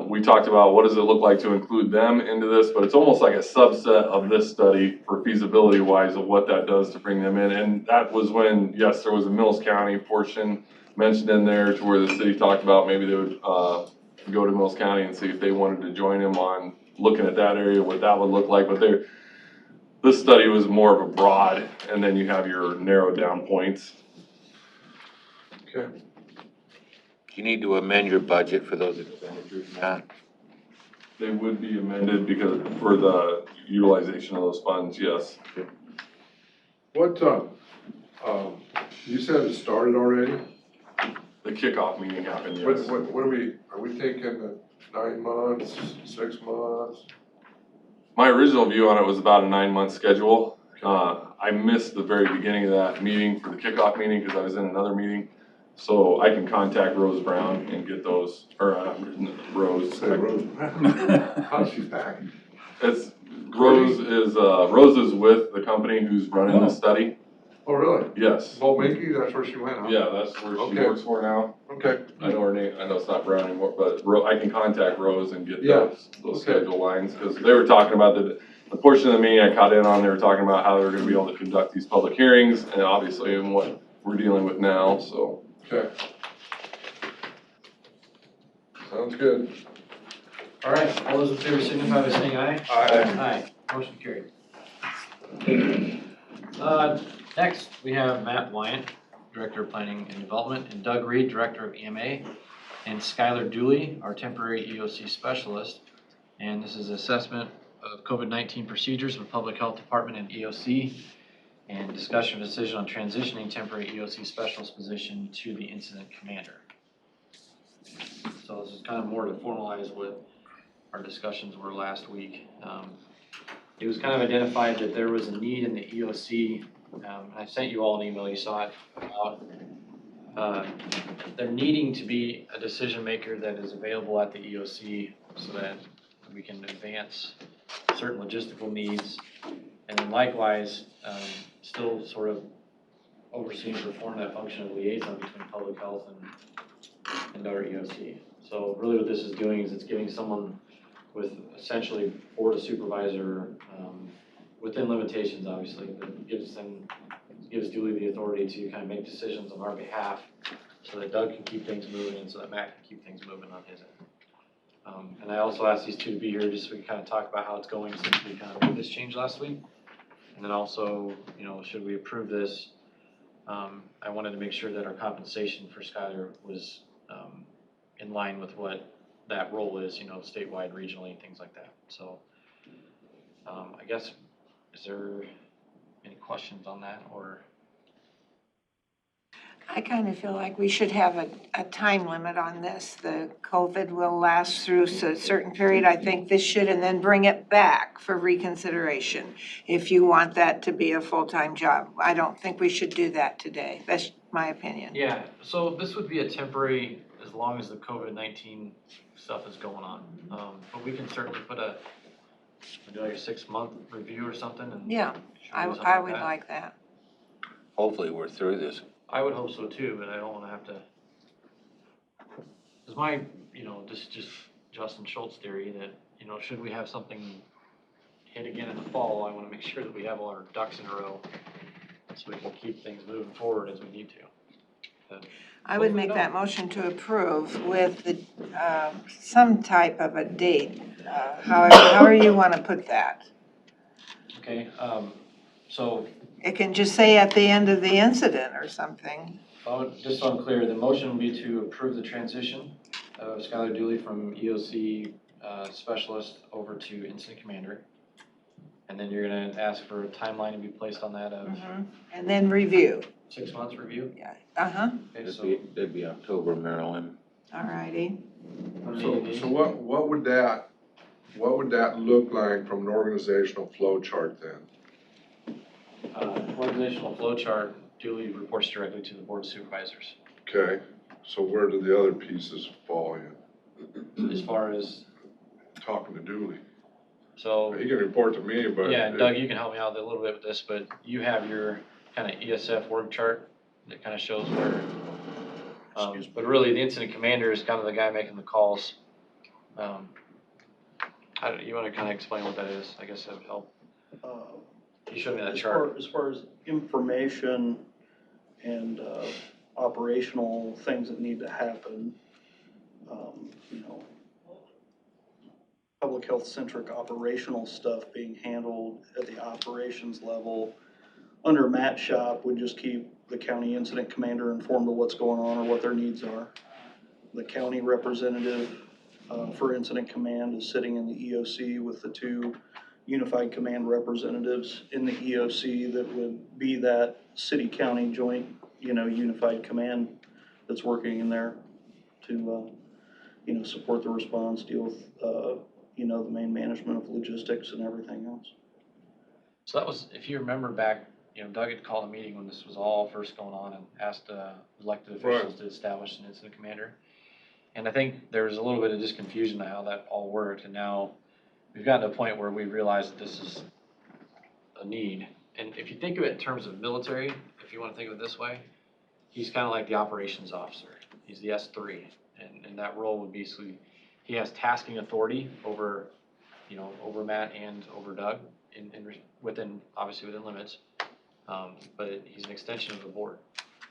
we talked about what does it look like to include them into this, but it's almost like a subset of this study for feasibility wise of what that does to bring them in. And that was when, yes, there was a Mills County portion mentioned in there to where the city talked about maybe they would go to Mills County and see if they wanted to join them on looking at that area, what that would look like. But this study was more of a broad, and then you have your narrowed down points. Okay. You need to amend your budget for those expenditures, Matt. They would be amended because for the utilization of those funds, yes. What, you said it started already? The kickoff meeting happened, yes. What are we thinking 9 months, 6 months? My original view on it was about a 9-month schedule. I missed the very beginning of that meeting for the kickoff meeting because I was in another meeting. So I can contact Rose Brown and get those, or Rose. Say Rose. Oh, she's back. Rose is with the company who's running the study. Oh, really? Yes. Minky, that's where she went, huh? Yeah, that's where she Okay. works for now. Okay. I know her name, I know it's not Brown anymore, but I can contact Rose and get Yeah. those Okay. schedule lines, because they were talking about the portion of the meeting I caught in on, they were talking about how they were gonna be able to conduct these public hearings, and obviously in what we're dealing with now, so. Okay. Sounds good. All right, all those in favor signify by saying aye. Aye. Aye, motion carried. Next, we have Matt Wyant, Director of Planning and Development, and Doug Reed, Director of EMA, and Skylar Dooley, our temporary EOC specialist. And this is assessment of COVID-19 procedures with Public Health Department and EOC, and discussion of decision on transitioning temporary EOC specialist position to the incident commander. So this is kind of more to formalize what our discussions were last week. It was kind of identified that there was a need in the EOC. I sent you all an email, you saw it, about there needing to be a decision maker that is available at the EOC so that we can advance certain logistical needs. And then likewise, still sort of oversee and perform that function of liaison between public health and our EOC. So really what this is doing is it's giving someone with essentially board of supervisor, within limitations obviously, but gives Dooley the authority to kind of make decisions on our behalf so that Doug can keep things moving and so that Matt can keep things moving on his end. And I also asked these two to be here just so we can kind of talk about how it's going since we kind of made this change last week. And then also, you know, should we approve this, I wanted to make sure that our compensation for Skylar was in line with what that role is, you know, statewide, regionally, things like that. So I guess, is there any questions on that, or? I kind of feel like we should have a time limit on this. The COVID will last through a certain period. I think this should, and then bring it back for reconsideration if you want that to be a full-time job. I don't think we should do that today. That's my opinion. Yeah, so this would be a temporary, as long as the COVID-19 stuff is going on. But we can certainly put do like a 6-month review or something, and Yeah, I would like that. Hopefully we're through this. I would hope so too, but I don't wanna have to, cause my, you know, this is just Justin Schultz theory that, you know, should we have something hit again in the fall, I wanna make sure that we have all our ducks in a row so we can keep things moving forward as we need to. But I would make that motion to approve with the, some type of a date, however you want to put that. Okay, so, It can just say at the end of the incident or something. just so I'm clear, the motion would be to approve the transition of Skylar Dooley from EOC specialist over to incident commander. And then you're gonna ask for a timeline to be placed on that of And then review. 6 months review? Yeah. Okay, so It'd be October, Marilyn. All righty. So what would that look like from an organizational flow chart then? Organizational flow chart duly reports directly to the board of supervisors. Okay, so where do the other pieces fall in? As far as, Talking to Dooley. so, He can report to me, but. yeah, Doug, you can help me out a little bit with this, but you have your kind of ESF org chart that kind of shows where, but really the incident commander is kind of the guy making the calls. You want to kind of explain what that is? I guess that would help. You showed me that chart. As far as information and operational things that need to happen, you know, public health centric operational stuff being handled at the operations level under Matt's shop would just keep the county incident commander informed of what's going on or what their needs are. The county representative for incident command is sitting in the EOC with the 2 unified command representatives in the EOC that would be that city-county joint, you know, unified command that's working in there to, you know, support the response, deal with, you know, the main management of logistics and everything else. So that was, if you remember back, you know, Doug had called a meeting when this was all first going on and asked elected officials to establish an incident commander. And I think there was a little bit of just confusion on how that all worked, and now we've gotten to a point where we realize that this is a need. And if you think of it in terms of military, if if you wanna think of it this way. He's kinda like the operations officer. He's the S3, and that role would basically, he has tasking authority over, over Matt and over Doug obviously within limits. But he's an extension of the board.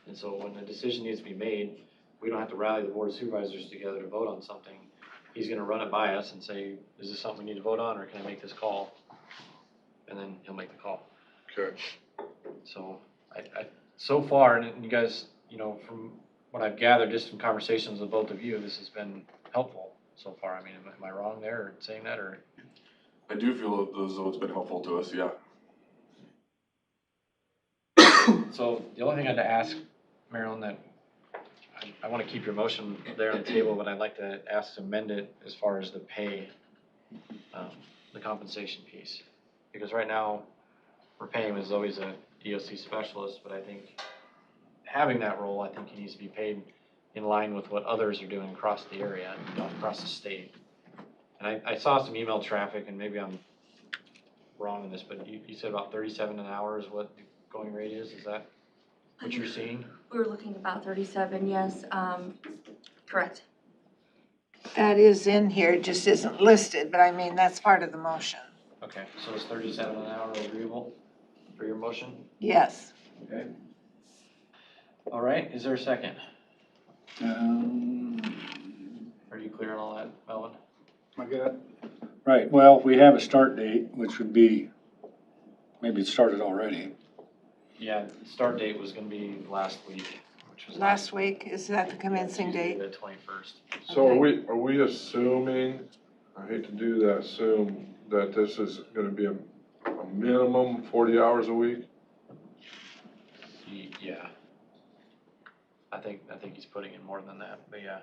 And so when a decision needs to be made, we don't have to rally the board of supervisors together to vote on something. He's gonna run it by us and say, is this something we need to vote on, or can I make this call? And then he'll make the call. Okay. So so far, and you guys, from what I've gathered, just from conversations with both of you, this has been helpful so far. I mean, am I wrong there or saying that, or? I do feel as though it's been helpful to us, yeah. So the only thing I had to ask, Marilyn, that I want to keep your motion there on the table, but I'd like to ask to amend it as far as the pay, the compensation piece. Because right now, we're paying him as though he's a EOC specialist, but I think having that role, I think he needs to be paid in line with what others are doing across the area, across the state. And I saw some email traffic, and maybe I'm wrong in this, but you said about 37 an hour is what the going rate is that what you're seeing? We were looking about 37, yes, correct. That is in here, it just isn't listed, but I mean, that's part of the motion. Okay, so is 37 an hour agreeable for your motion? Yes. Okay. All right, is there a second? Are you clear on all that, Melvin? I got, right, well, we have a start date, which would be, maybe it started already. Yeah, the start date was gonna be last week, which was. Last week, is that the commencing Tuesday, date? The 21st. So are we assuming, I hate to do that, assume that this is gonna be a minimum 40 hours a week? Yeah. I think he's putting in more than that, but yeah.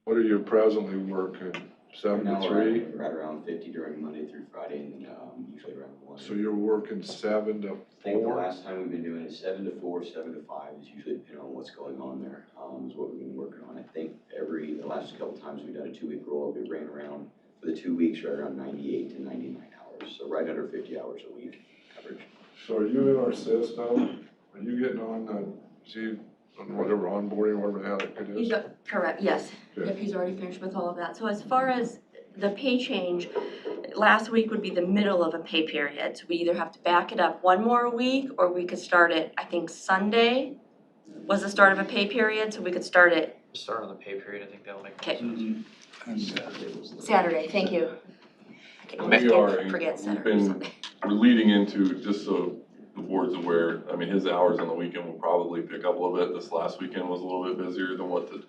What are you presently working, 7 to 3? Right around 50 during Monday through Friday, and usually around 1. So you're working 7 to I think the 4? last time we've been doing it 7 to 4, 7 to 5 is usually depending on what's going on there, is what we've been working on. I think the last couple times we've done a 2-week roll, we ran around, for the 2 weeks, right around 98 to 99 hours, so right under 50 hours a week average. So are you in our system? Are you getting on whatever onboarding, whatever the hell it is? Correct, yes. Okay. Yep, he's already finished with all of that. So as far as the pay change, last week would be the middle of a pay period. So we either have to back it up one more week, or we could start it, I think Sunday was the start of a pay period, so we could start it. Start on the pay period, I think that'll make Okay. sense. Saturday, thank you. We're leading into, just so the board's aware, I mean, his hours on the weekend will probably pick up a little bit. This last weekend was a little bit busier than what the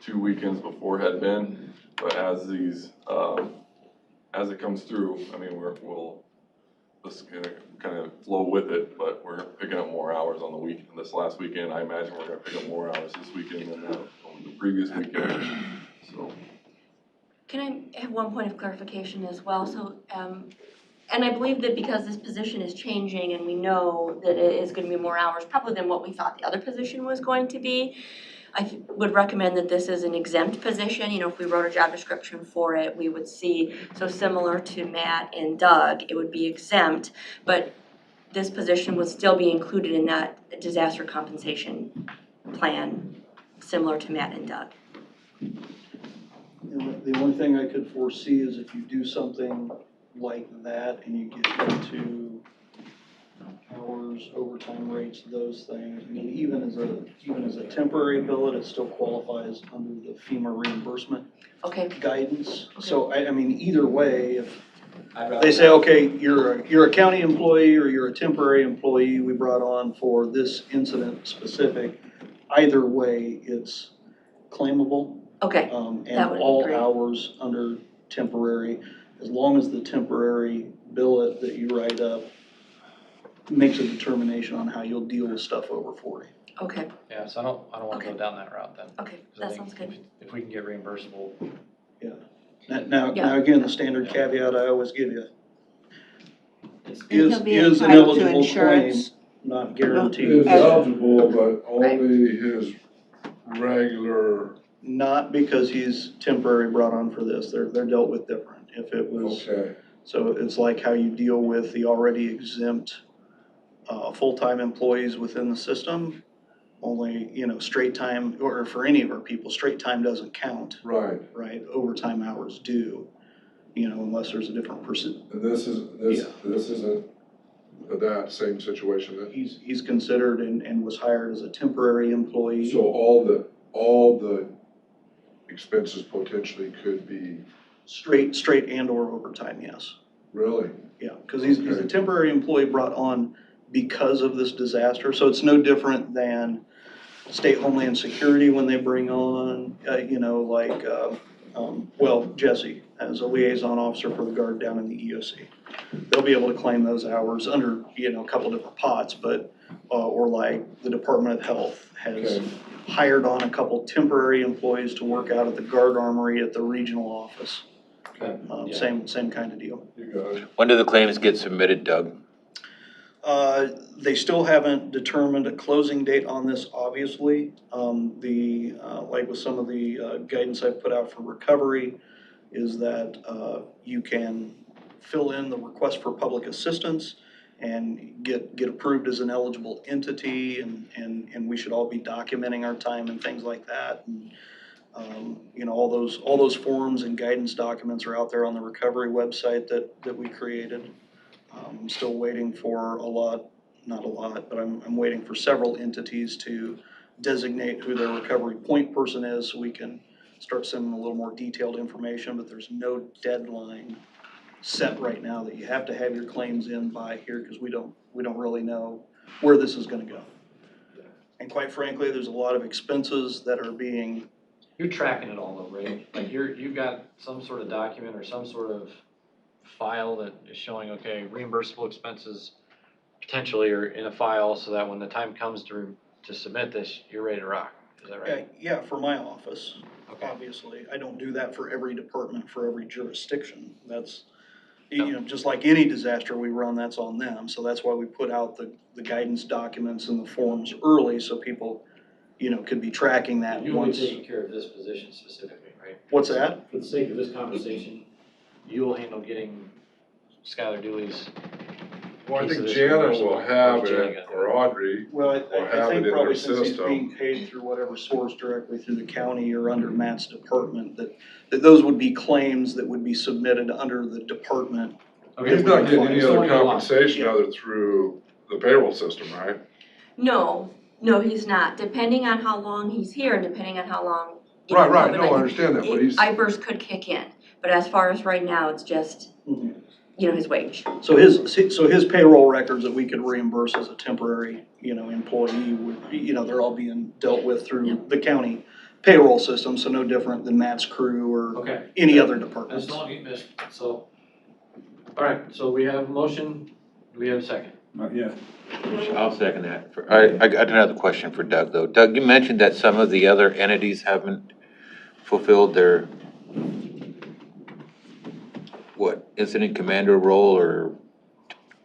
2 weekends before had been. But as it comes through, I mean, we'll just kind of flow with it, but we're picking up more hours on the weekend. This last weekend, I imagine we're gonna pick up more hours this weekend than on the previous weekend, so. Can I have one point of clarification as well? So, and I believe that because this position is changing and we know that it is going to be more hours probably than what we thought the other position was going to be, I would recommend that this is an exempt position. If we wrote a job description for it, we would see, so similar to Matt and Doug, it would be exempt, but this position would still be included in that disaster compensation plan, similar to Matt and Doug. The only thing I could foresee is if you do something like that and you get into hours, overtime rates, those things. I mean, even as a temporary billet, it still qualifies under the FEMA reimbursement guidance. Okay. So I mean, either way, if they say, okay, you're a county employee or you're a temporary employee we brought on for this incident specific, either way, it's claimable. Okay, And that would be all great. hours under temporary, as long as the temporary billet that you write up makes a determination on how you'll deal with stuff over 40. Okay. Yeah, so I don't want to go down that route then. Okay, 'Cause I that think sounds good. If we can get reimbursable. Yeah. Now again, the standard caveat I always give you is He'll be an entitled to eligible claim, insurance. not guaranteed. Is eligible, but only his regular. Not because he's temporary brought on for this. They're dealt with different. If it was, Okay. so it's like how you deal with the already exempt full-time employees within the system, only, straight time, or for any of our people, straight time doesn't count, Right, right? Overtime hours do, unless there's a different person. and this isn't that same situation then? He's considered and was hired as a temporary employee. So all the expenses potentially could be, Straight and or overtime, yes. really? Yeah, because he's a temporary employee brought on because of this disaster, so it's no different than State Homeland Security when they bring on, Jesse as a liaison officer for the Guard down in the EOC. They'll be able to claim those hours under, a couple different pots, but, or like the Department of Health has hired on a couple temporary employees to work out at the Guard Armory at the regional office. Same kind of deal. You got it. When do the claims get submitted, Doug? They still haven't determined a closing date on this, obviously. Like with some of the guidance I've put out for recovery, is that you can fill in the request for public assistance and get approved as an eligible entity, and we should all be documenting our time and things like that. And, all those forms and guidance documents are out there on the recovery website that we created. I'm still waiting for not a lot, but I'm waiting for several entities to designate who their recovery point person is, so we can start sending a little more detailed information, but there's no deadline set right now that you have to have your claims in by here, because we don't really know where this is gonna go. And quite frankly, there's a lot of expenses that are being. You're tracking it all though, right? Like you've got some sort of document or some sort of file that is showing, okay, reimbursable expenses potentially are in a file, so that when the time comes to submit this, you're ready to rock. Is that right? Yeah, for my office, obviously. I don't do that for every department, for every jurisdiction. That's, just like any disaster we run, that's on them. So that's why we put out the guidance documents and the forms early, so people, could be tracking that You'll be once. taking care of this position specifically, right? What's that? For the sake of this conversation, you will handle getting Skylar Dooley's. Well, I think Jana will have it, or Audrey Well, will I have it think in probably their since he's system. being paid through whatever source directly through the county or under Matt's department, that those would be claims that would be submitted under the department. He's not getting any other compensation other through the payroll system, right? No, he's not. Depending on how long he's here and depending on how long. Right, no, I understand that, but he's. IBERS could kick in, but as far as right now, it's just, his wage. So his payroll records that we could reimburse as a temporary, employee would, they're all being dealt with through the county payroll system, so no different than Matt's crew or any other department. That's not get missed, so. All right, so we have a motion, do we have a second? Not yet. I'll second that. I got another question for Doug, though. Doug, you mentioned that some of the other entities haven't fulfilled their, incident commander role, or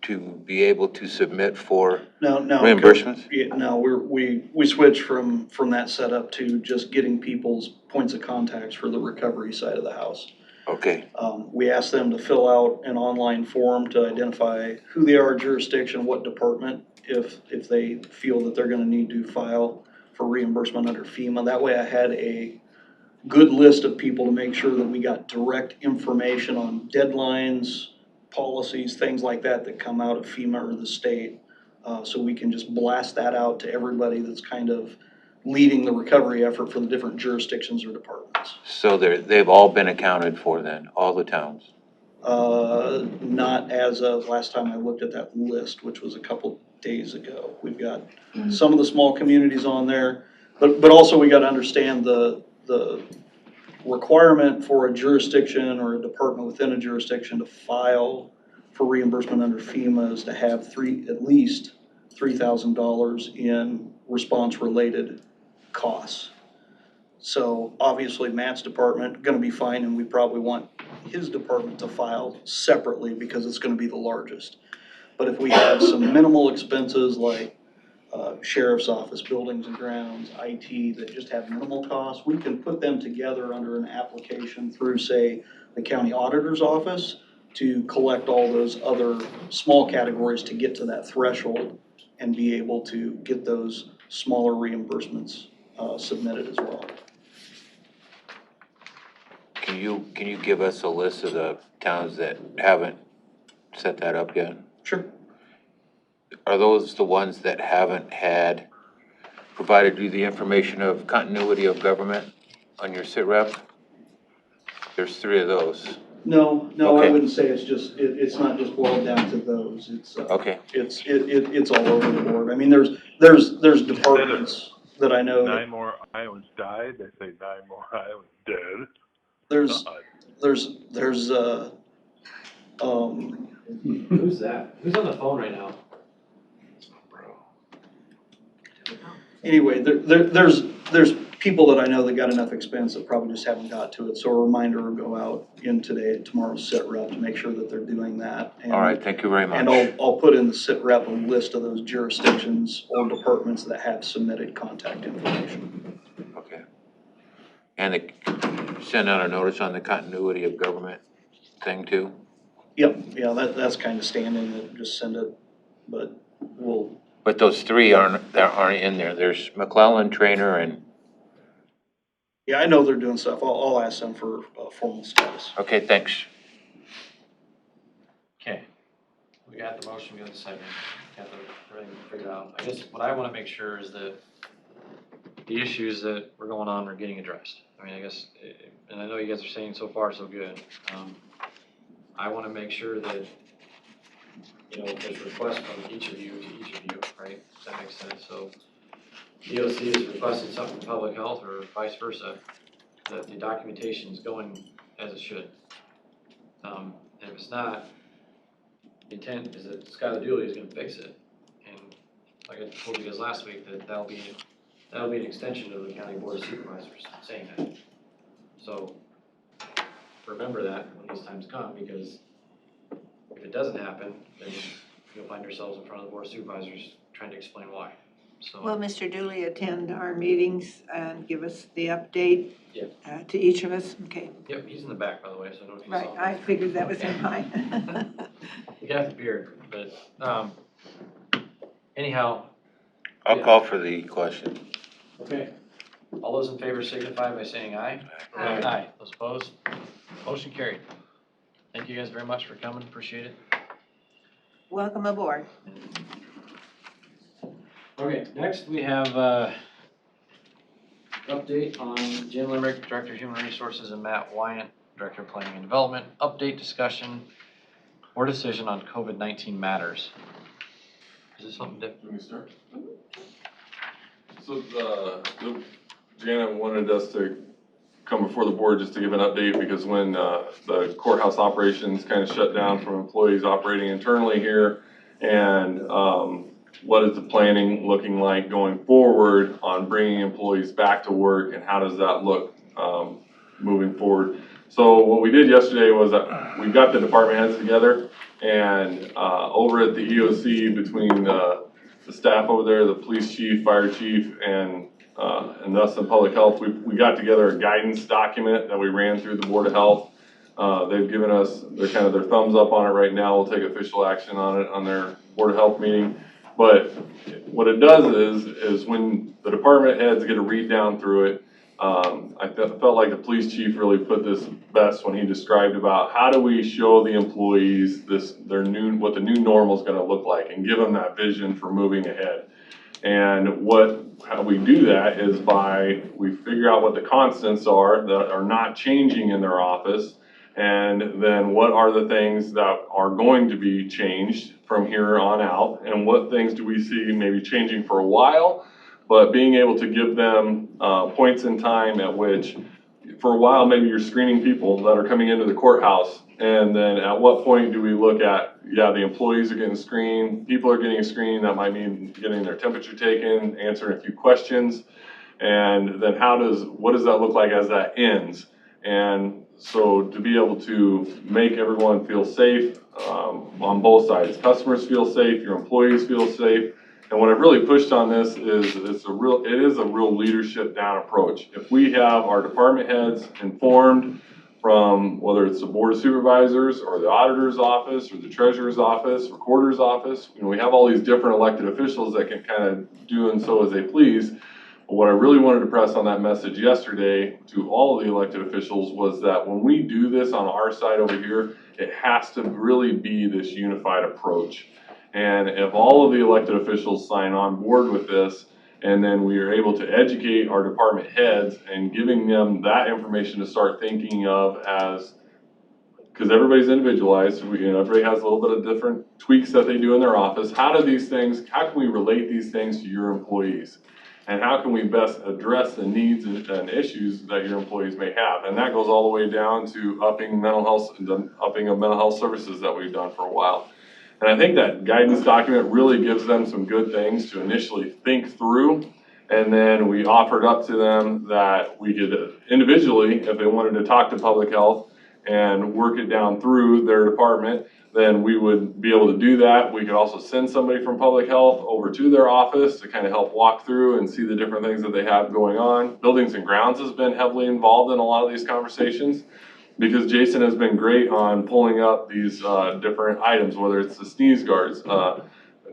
to be able to submit for reimbursements? Yeah, no, we switched from that setup to just getting people's points of contacts for the recovery side of the house. Okay. We asked them to fill out an online form to identify who they are, jurisdiction, what department, if they feel that they're gonna need to file for reimbursement under FEMA. That way I had a good list of people to make sure that we got direct information on deadlines, policies, things like that come out of FEMA or the state. So we can just blast that out to everybody that's kind of leading the recovery effort for the different jurisdictions or departments. So they've all been accounted for then, all the towns? Not as of last time I looked at that list, which was a couple days ago. We've got some of the small communities on there, but also we got to understand the requirement for a jurisdiction or a department within a jurisdiction to file for reimbursement under FEMA is to have at least $3,000 in response-related costs. So obviously Matt's department gonna be fine, and we probably want his department to file separately because it's gonna be the largest. But if we have some minimal expenses like sheriff's office, buildings and grounds, IT, that just have minimal costs, we can put them together under an application through, say, the county auditor's office to collect all those other small categories to get to that threshold and be able to get those smaller reimbursements submitted as well. Can you give us a list of the towns that haven't set that up yet? Sure. Are those the ones that haven't had provided you the information of continuity of government on your sit rep? There's 3 of those. No, I Okay. wouldn't say it's not just boiled down to those. Okay. It's all over the board. I mean, there's departments that I know. 9 more Iowans died, they say 9 more Iowans dead. There's Who's that? Who's on the phone right now? Anyway, there's people that I know that got enough expense that probably just haven't got to it. So a reminder will go out in tomorrow's sit rep to make sure that they're doing that. And, All right, thank you very much. And I'll put in the sit rep a list of those jurisdictions or departments that have submitted contact information. Okay. And send out a notice on the continuity of government thing too? Yep, yeah, that's kind of standing, that just send it, but we'll. But those 3 aren't in there. There's McClellan, Trainer, and, Yeah, I know they're doing stuff. I'll ask them for formal status. okay, thanks. Okay, we got the motion, we got the second, got everything figured out. I guess what I wanna make sure is that the issues that were going on are getting addressed. I mean, I guess, and I know you guys are saying so far so good. I wanna make sure that, you know, there's requests from each of you to each of you, right? Does that make sense? So DOC has requested something from public health or vice versa, that the documentation is going as it should. And if it's not, the intent is that Skylar Dooley is gonna fix it. And like I told you guys last week, that'll be an extension of the county board of supervisors saying that. So remember that when these times come, because if it doesn't happen, then you'll find yourselves in front of the board of supervisors trying to explain why. So. Will Mr. Dooley attend our meetings and give us the update? Yeah. To each of us? Okay. Yep, he's in the back, by the way, so I don't know if you Right, saw him. I figured that was in mine. The guy with the beard, but, anyhow. I'll call for the question. Okay. All those in favor signify by saying aye. Aye. Aye. Those opposed? Motion carried. Thank you guys very much for coming, appreciate it. Welcome aboard. Okay, next we have, update on Jen Limerick, Director of Human Resources, and Matt Wyant, Director of Planning and Development. Update, discussion, or decision on COVID-19 matters. Is this something different? Let me start. So Janet wanted us to come before the board just to give an update, because when the courthouse operations kind of shut down from employees operating internally here, and what is the planning looking like going forward on bringing employees back to work, and how does that look moving forward? So what we did yesterday was that we got the department heads together, and over at the EOC, between the staff over there, the police chief, fire chief, and us in public health, we got together a guidance document that we ran through the Board of Health. They've given us their thumbs up on it right now. We'll take official action on it on their Board of Health meeting. But what it does is when the department heads get a read down through it, I felt like the police chief really put this best when he described about how do we show the employees what the new normal is going to look like, and give them that vision for moving ahead. And how we do that is we figure out what the constants are that are not changing in their office, and then what are the things that are going to be changed from here on out, and what things do we see maybe changing for a while, but being able to give them points in time at which, for a while, maybe you're screening people that are coming into the courthouse, and then at what point do we look at, the employees are getting screened, people are getting screened, that might mean getting their temperature taken, answering a few questions, and then what does that look like as that ends? And so to be able to make everyone feel safe on both sides, customers feel safe, your employees feel safe. And what I've really pushed on this is it is a real leadership down approach. If we have our department heads informed from whether it's the board of supervisors or the auditor's office or the treasurer's office, recorder's office. You know, we have all these different elected officials that can kind of do and so as they please. But what I really wanted to press on that message yesterday to all of the elected officials was that when we do this on our side over here, it has to really be this unified approach. And if all of the elected officials sign on board with this, and then we are able to educate our department heads and giving them that information to start thinking of as, because everybody's individualized, everybody has a little bit of different tweaks that they do in their office. How can we relate these things to your employees? And how can we best address the needs and issues that your employees may have? And that goes all the way down to upping of mental health services that we've done for a while. And I think that guidance document really gives them some good things to initially think through. And then we offered up to them that we could individually, if they wanted to talk to public health and work it down through their department, then we would be able to do that. We could also send somebody from public health over to their office to kind of help walk through and see the different things that they have going on. Buildings and Grounds has been heavily involved in a lot of these conversations, because Jason has been great on pulling up these different items, whether it's the sneeze guards,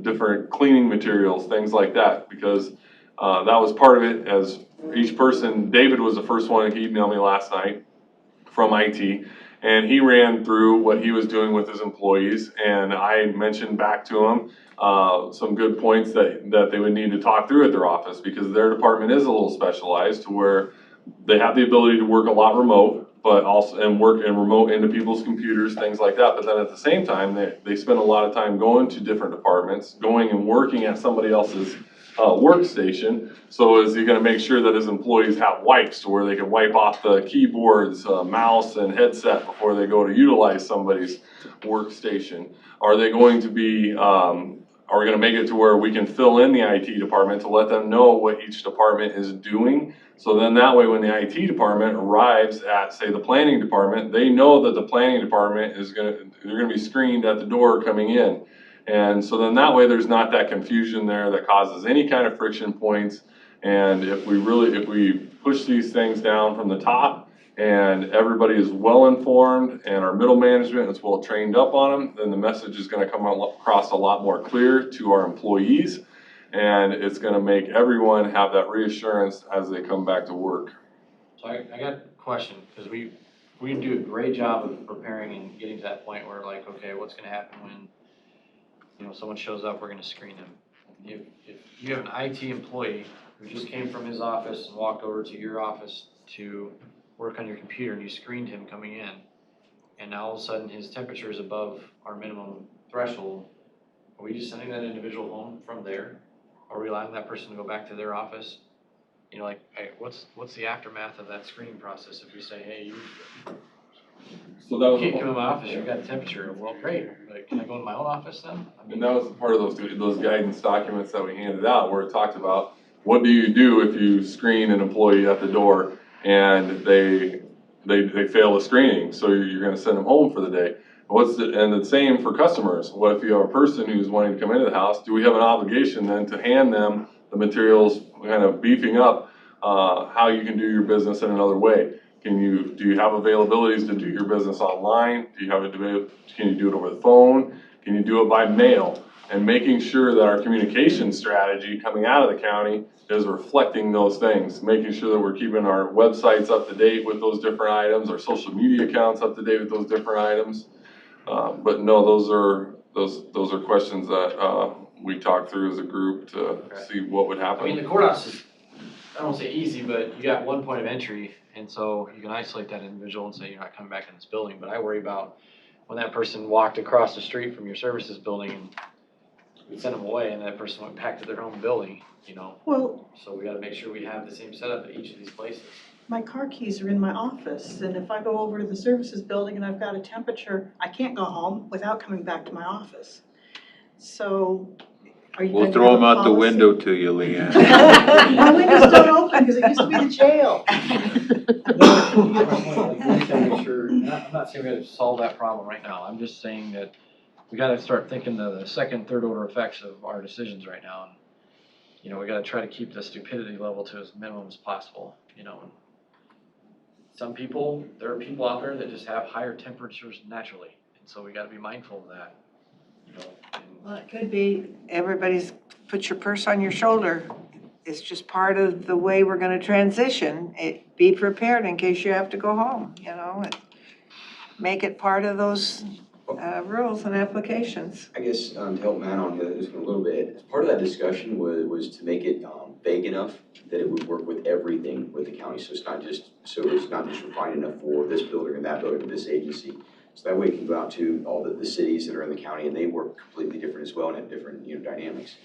different cleaning materials, things like that, because that was part of it. As each person, David was the first one, he emailed me last night from IT, and he ran through what he was doing with his employees, and I mentioned back to him some good points that they would need to talk through at their office, because their department is a little specialized to where they have the ability to work a lot remote, but also work and remote into people's computers, things like that. But then at the same time, they spend a lot of time going to different departments, going and working at somebody else's workstation. So is he gonna make sure that his employees have wipes to where they can wipe off the keyboards, mouse and headset before they go to utilize somebody's workstation? Are they going to be, are we gonna make it to where we can fill in the IT department to let them know what each department is doing? So then that way, when the IT department arrives at, say, the planning department, they know that the planning department they're gonna be screened at the door coming in. And so then that way, there's not that confusion there that causes any kind of friction points. And if we push these things down from the top and everybody is well informed and our middle management is well trained up on them, then the message is gonna come across a lot more clear to our employees. And it's gonna make everyone have that reassurance as they come back to work. So I got a question, because we do a great job of preparing and getting to that point where like, okay, what's gonna happen when, someone shows up, we're gonna screen them. If you have an IT employee who just came from his office and walked over to your office to work on your computer and you screened him coming in, and now all of a sudden his temperature is above our minimum threshold, are we just sending that individual home from there? Are we allowing that person to go back to their office? What's the aftermath of that screening process if we say, hey, you can't come to my office, you've got a temperature? Well, great, but can I go to my own office then? And that was part of those guidance documents that we handed out, where it talked about what do you do if you screen an employee at the door and they fail the screening, so you're gonna send them home for the day. And the same for customers. What if you have a person who's wanting to come into the house? Do we have an obligation then to hand them the materials, kind of beefing up how you can do your business in another way? Do you have availabilities to do your business online? Can you do it over the phone? Can you do it by mail? And making sure that our communication strategy coming out of the county is reflecting those things, making sure that we're keeping our websites up to date with those different items, our social media accounts up to date with those different items. But no, those are questions that we talked through as a group to see what would happen. I mean, the courthouse is, I don't say easy, but you got one point of entry, and so you can isolate that individual and say you're not coming back in this building. But I worry about when that person walked across the street from your services building and we sent them away, and that person went back to their own building, Well, So we got to make sure we have the same setup at each of these places. my car keys are in my office, and if I go over to the services building and I've got a temperature, I can't go home without coming back to my office. So, are you We'll going to throw have them a out the policy? window to you, Leanne. My windows don't open because it used to be the jail. I'm not saying we got to solve that problem right now. I'm just saying that we got to start thinking of the second, third order effects of our decisions right now. And, we got to try to keep the stupidity level to as minimum as possible, some people, there are people out there that just have higher temperatures naturally, and so we gotta be mindful of that, you know. Well, it could be, everybody's, put your purse on your shoulder. It's just part of the way we're gonna transition. Be prepared in case you have to go home, you know, and make it part of those rules and applications. I guess, to help Matt on this one a little bit, part of that discussion was to make it, vague enough that it would work with everything with the county, so it's not just refined enough for this building and that building and this agency. So that way it can go out to all the cities that are in the county, and they work completely different as well and have different, dynamics.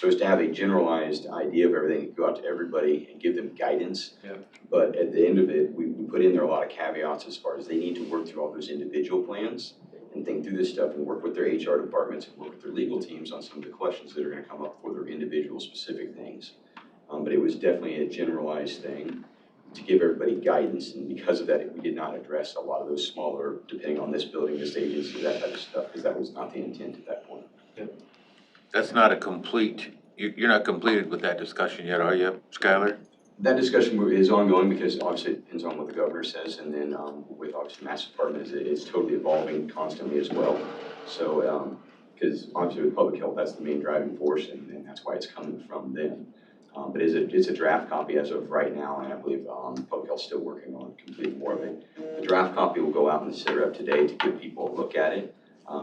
So it's to have a generalized idea of everything, go out to everybody and give them guidance. Yeah. But at the end of it, we put in there a lot of caveats as far as they need to work through all those individual plans and think through this stuff and work with their HR departments and work with their legal teams on some of the questions that are gonna come up for their individual specific things. But it was definitely a generalized thing to give everybody guidance, and because of that, we did not address a lot of those smaller, depending on this building, this agency, that type of stuff, because that was not the intent at that point. That's not a complete, you're not completed with that discussion yet, are you, Skylar? That discussion is ongoing because obviously it depends on what the governor says, and then with obviously Mass Department, it's totally evolving constantly as well. So, because obviously with public health, that's the main driving force, and that's why it's coming from them. But it's a draft copy as of right now, and I believe public health's still working on completing more of it. The draft copy will go out in the sitter up today to give people a look at it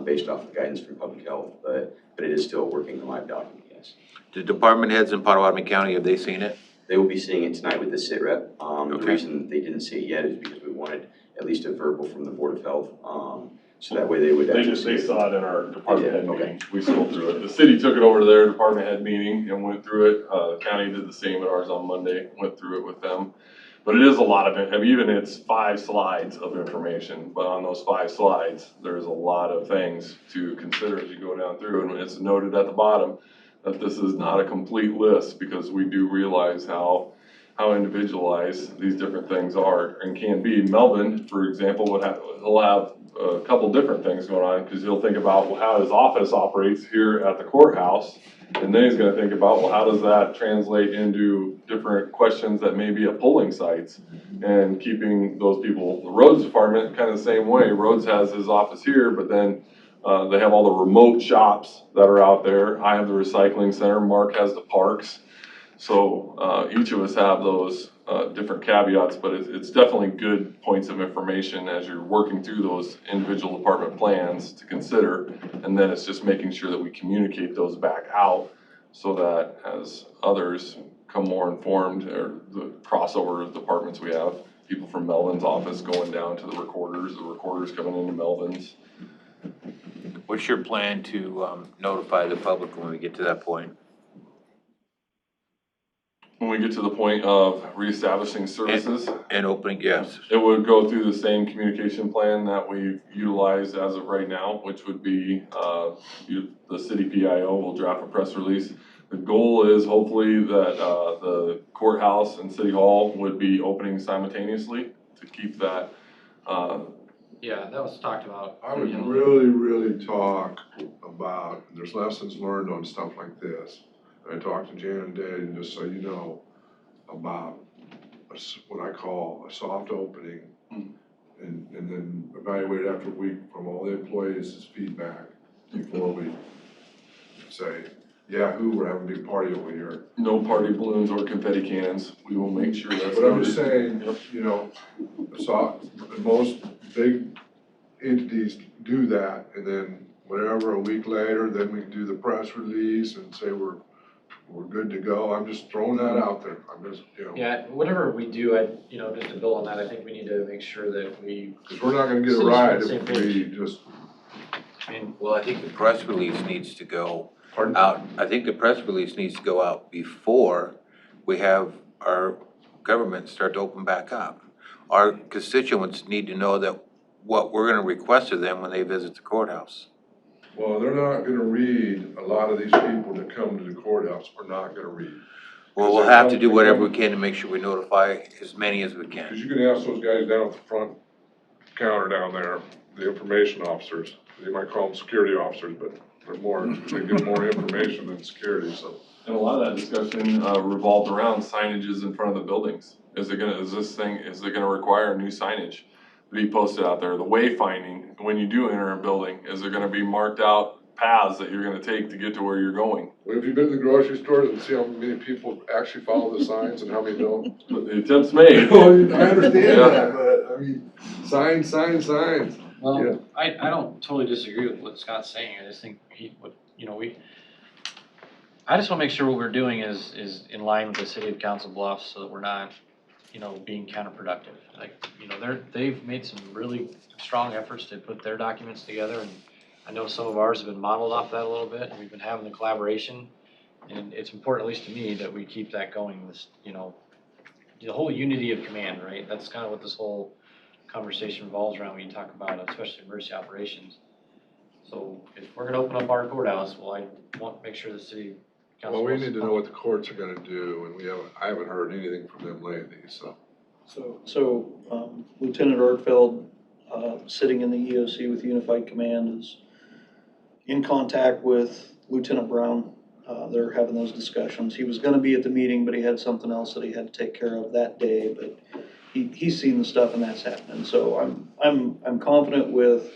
based off of guidance from public health, but it is still working in live document, yes. The department heads in Potawatomi County, have they seen it? They will be seeing it tonight with the sit rep. The reason they didn't see it yet is because we wanted at least a verbal from the Board of Health. So that way they would. They saw it in our department head meeting. We scrolled through it. The city took it over to their department head meeting and went through it. The county did the same at ours on Monday, went through it with them. But it is a lot of it. Even it's 5 slides of information, but on those 5 slides, there's a lot of things to consider as you go down through. And it's noted at the bottom that this is not a complete list, because we do realize how individualized these different things are and can be. Melvin, for example, he'll have a couple different things going on, because he'll think about how his office operates here at the courthouse, and then he's going to think about, well, how does that translate into different questions that may be at polling sites, and keeping those people. The roads department, kind of the same way. Roads has his office here, but then they have all the remote shops that are out there. I have the recycling center. Mark has the parks. So each of us have those different caveats, but it's definitely good points of information as you're working through those individual department plans to consider. And then it's just making sure that we communicate those back out so that as others come more informed, or the crossover of departments we have, people from Melvin's office going down to the recorders coming into Melvin's. What's your plan to notify the public when we get to that point? When we get to the point of reestablishing services. And opening, yes. It would go through the same communication plan that we've utilized as of right now, which would be, the city PIO will draft a press release. The goal is hopefully that, the courthouse and city hall would be opening simultaneously to keep that, Yeah, that was talked about. I would really talk about, there's lessons learned on stuff like this. I talked to Jan and Dave, and just so you know, about what I call a soft opening, and then evaluate after a week from all the employees' feedback before we say, yeah, we're having a big party over here. No party balloons or confetti cannons. We will make sure that's. But I'm just saying, most big entities do that, and then whatever, a week later, then we can do the press release and say we're good to go. I'm just throwing that out there. I'm just, Yeah, whatever we do, just to build on that, I think we need to make sure that we. Because we're not gonna get it right if we just. Well, I think the press release needs to go out. I think the press release needs to go out before we have our government start to open back up. Our constituents need to know that what we're gonna request of them when they visit the courthouse. Well, they're not gonna read, a lot of these people that come to the courthouse are not gonna read. Well, we'll have to do whatever we can to make sure we notify as many as we can. Because you can ask those guys down at the front counter down there, the information officers, you might call them security officers, but they give more information than security, so. And a lot of that discussion revolved around signages in front of the buildings. Is it gonna require new signage to be posted out there? The wayfinding, when you do enter a building, is there gonna be marked out paths that you're gonna take to get to where you're going? Have you been to the grocery stores and see how many people actually follow the signs and how many don't? But the attempt's made. Well, I understand Yeah. that, but I mean, signs. Well, Yeah. I don't totally disagree with what Scott's saying. I just think I just wanna make sure what we're doing is in line with the city of Council Bluffs, so that we're not, being counterproductive. Like, they've made some really strong efforts to put their documents together, and I know some of ours have been modeled off that a little bit, and we've been having the collaboration. And it's important, at least to me, that we keep that going, the whole unity of command, right? That's kind of what this whole conversation revolves around when you talk about, especially emergency operations. So if we're gonna open up our courthouse, well, I want to make sure the city council. Well, we need to know what the courts are gonna do, and I haven't heard anything from them lately, so. Lieutenant Artfeld, sitting in the EOC with Unified Command, is in contact with Lieutenant Brown. They're having those discussions. He was gonna be at the meeting, but he had something else that he had to take care of that day, but he's seen the stuff and that's happening. So I'm confident with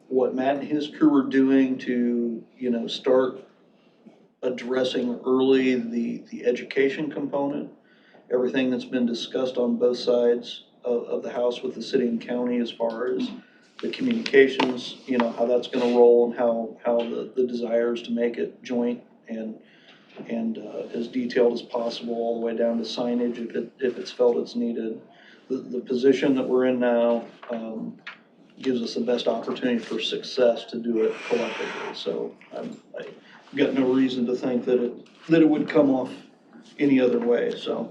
what Matt and his crew are doing to, start addressing early the education component, everything that's been discussed on both sides of the house with the city and county as far as the communications, how that's gonna roll and how the desires to make it joint and as detailed as possible, all the way down to signage if it's felt it's needed. The position that we're in now, gives us the best opportunity for success to do it collectively. So I've got no reason to think that it would come off any other way, so.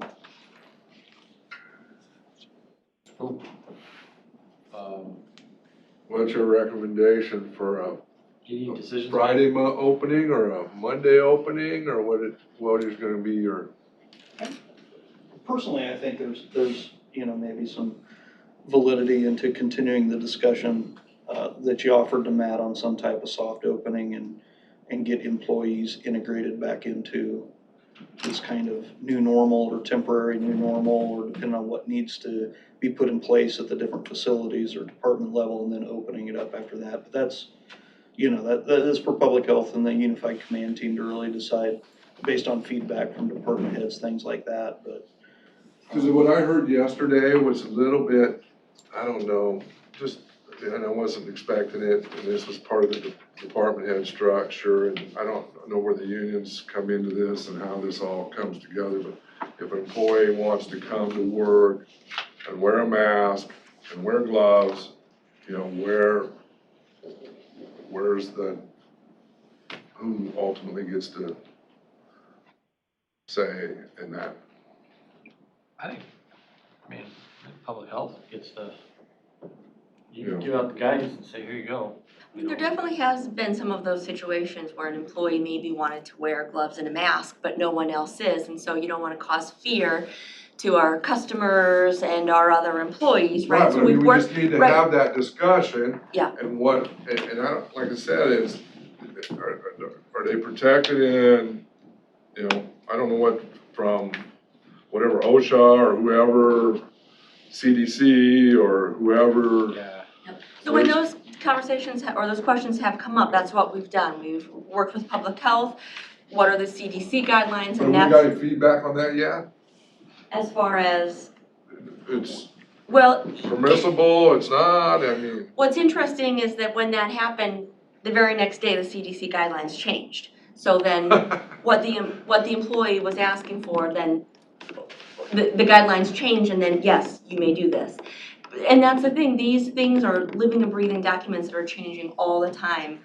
Cool. What's your recommendation for a decisions? Friday opening or a Monday opening, or what is gonna be your? Personally, I think there's, maybe some validity into continuing the discussion, that you offered to Matt on some type of soft opening and get employees integrated back into this kind of new normal or temporary new normal, or depending on what needs to be put in place at the different facilities or department level, and then opening it up after that. But that's, that is for public health and the Unified Command team to really decide based on feedback from department heads, things like that, but. Cause what I heard yesterday was a little bit, I don't know, and I wasn't expecting it, and this was part of the department head structure, and I don't know where the unions come into this and how this all comes together, but if an employee wants to come to work and wear a mask and wear gloves, where's who ultimately gets to say in that? I mean, public health gets you can give out the guidance and say, here you go. There definitely has been some of those situations where an employee maybe wanted to wear gloves and a mask, but no one else is, and so you don't want to cause fear to our customers and our other employees, right? So But we've we worked, just need to right. have that discussion. Yeah. And and I don't, like I said, are they protected in, I don't know what, from whatever OSHA or whoever, CDC or whoever. Yeah. So when those conversations or those questions have come up, that's what we've done. We've worked with public health. What are the CDC guidelines? Have And we that's got any feedback on that yet? as far as, It's well, permissible, it's not, I mean. what's interesting is that when that happened, the very next day, the CDC guidelines changed. So then what the employee was asking for, then the guidelines change, and then yes, you may do this. And that's the thing, these things are living and breathing documents that are changing all the time.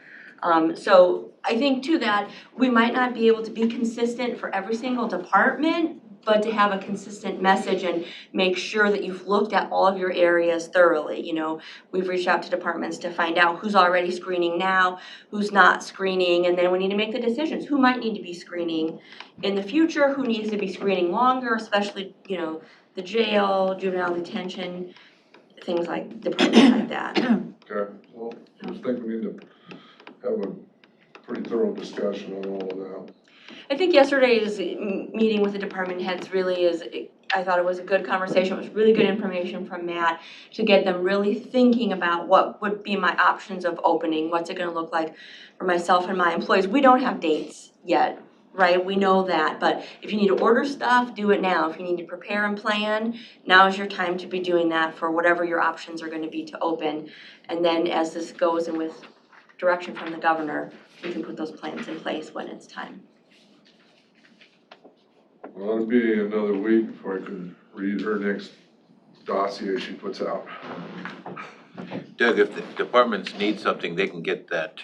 So I think too that we might not be able to be consistent for every single department, but to have a consistent message and make sure that you've looked at all of your areas thoroughly. We've reached out to departments to find out who's already screening now, who's not screening, and then we need to make the decisions. Who might need to be screening in the future, who needs to be screening longer, especially, the jail, juvenile detention, things like, departments like that. Okay, well, I just think we need to have a pretty thorough discussion on all of that. I think yesterday's meeting with the department heads really I thought it was a good conversation. It was really good information from Matt to get them really thinking about what would be my options of opening, what's it gonna look like for myself and my employees. We don't have dates yet, right? We know that, but if you need to order stuff, do it now. If you need to prepare and plan, now is your time to be doing that for whatever your options are gonna be to open. And then as this goes and with direction from the governor, we can put those plans in place when it's time. Well, it'll be another week before I can read her next dossier she puts out. Doug, if the departments need something, they can get that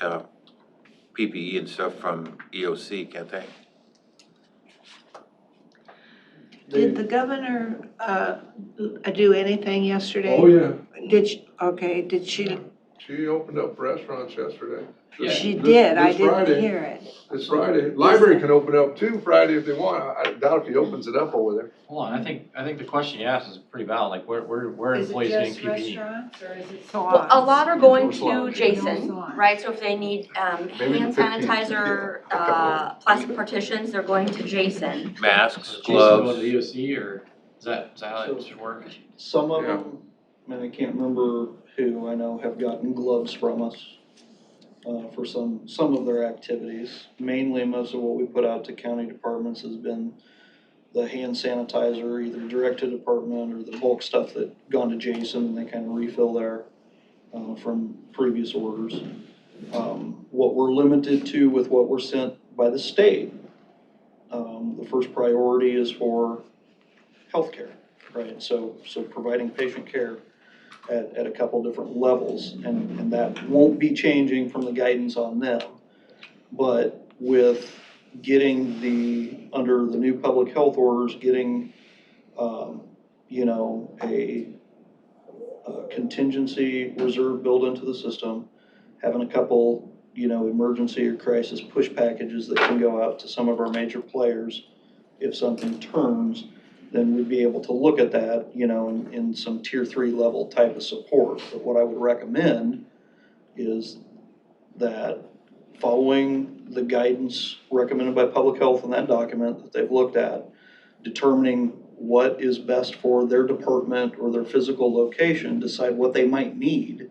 PPE and stuff from EOC, can't they? Did the governor do anything yesterday? Oh, yeah. Did she? She opened up restaurants yesterday. She did, I didn't Friday. hear it. This Friday. Library can open up too Friday if they want. I doubt if he opens it up over there. Hold on, I think the question you asked is pretty valid, like where are employees getting PPE? Is it just restaurants or is it Well, salons? a lot are going to Salons. Jason, right? So if they need Maybe hand the 15th. sanitizer, plastic partitions, they're going to Jason. Masks, Jason going gloves. to the EOC, or is that how it should work? Some of Yeah. them, and I can't remember who I know have gotten gloves from us for some of their activities. Mainly, most of what we put out to county departments has been the hand sanitizer, either direct to department or the bulk stuff that gone to Jason and they kind of refill there from previous orders. What we're limited to with what we're sent by the state, the first priority is for healthcare, right? So providing patient care at a couple different levels, and that won't be changing from the guidance on them. But with getting under the new public health orders, getting, a contingency reserve built into the system, having a couple, emergency or crisis push packages that can go out to some of our major players if something turns, then we'd be able to look at that, in some tier 3 level type of support. But what I would recommend is that following the guidance recommended by public health in that document that they've looked at, determining what is best for their department or their physical location, decide what they might need.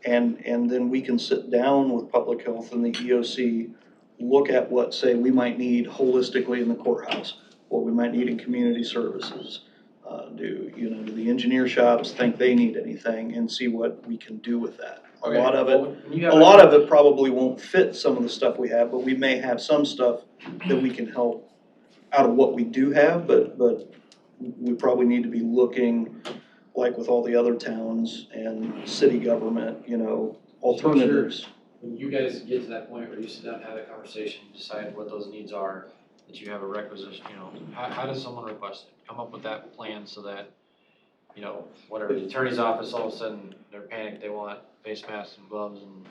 And then we can sit down with public health and the EOC, look at what, say, we might need holistically in the courthouse, what we might need in community services. Do the engineer shops think they need anything, and see what we can do with that. A lot of it probably won't fit some of the stuff we have, but we may have some stuff that we can help out of what we do have, but we probably need to be looking, like with all the other towns and city government, alternatives. When you guys get to that point where you sit down and have that conversation, decide what those needs are, that you have a requisition, how does someone request it? Come up with that plan so that, whatever, the attorney's office, all of a sudden, they're panicked, they want face masks and gloves and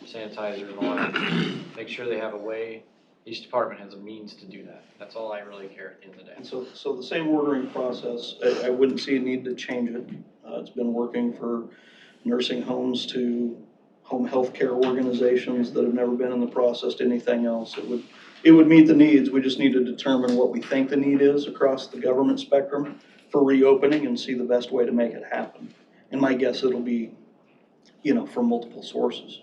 sanitizer and all that. Make sure they have a way, each department has a means to do that. That's all I really care at the end of the day. And so the same ordering process, I wouldn't see a need to change it. It's been working for nursing homes to home health care organizations that have never been in the process to anything else. It would meet the needs. We just need to determine what we think the need is across the government spectrum for reopening and see the best way to make it happen. And my guess it'll be, from multiple sources.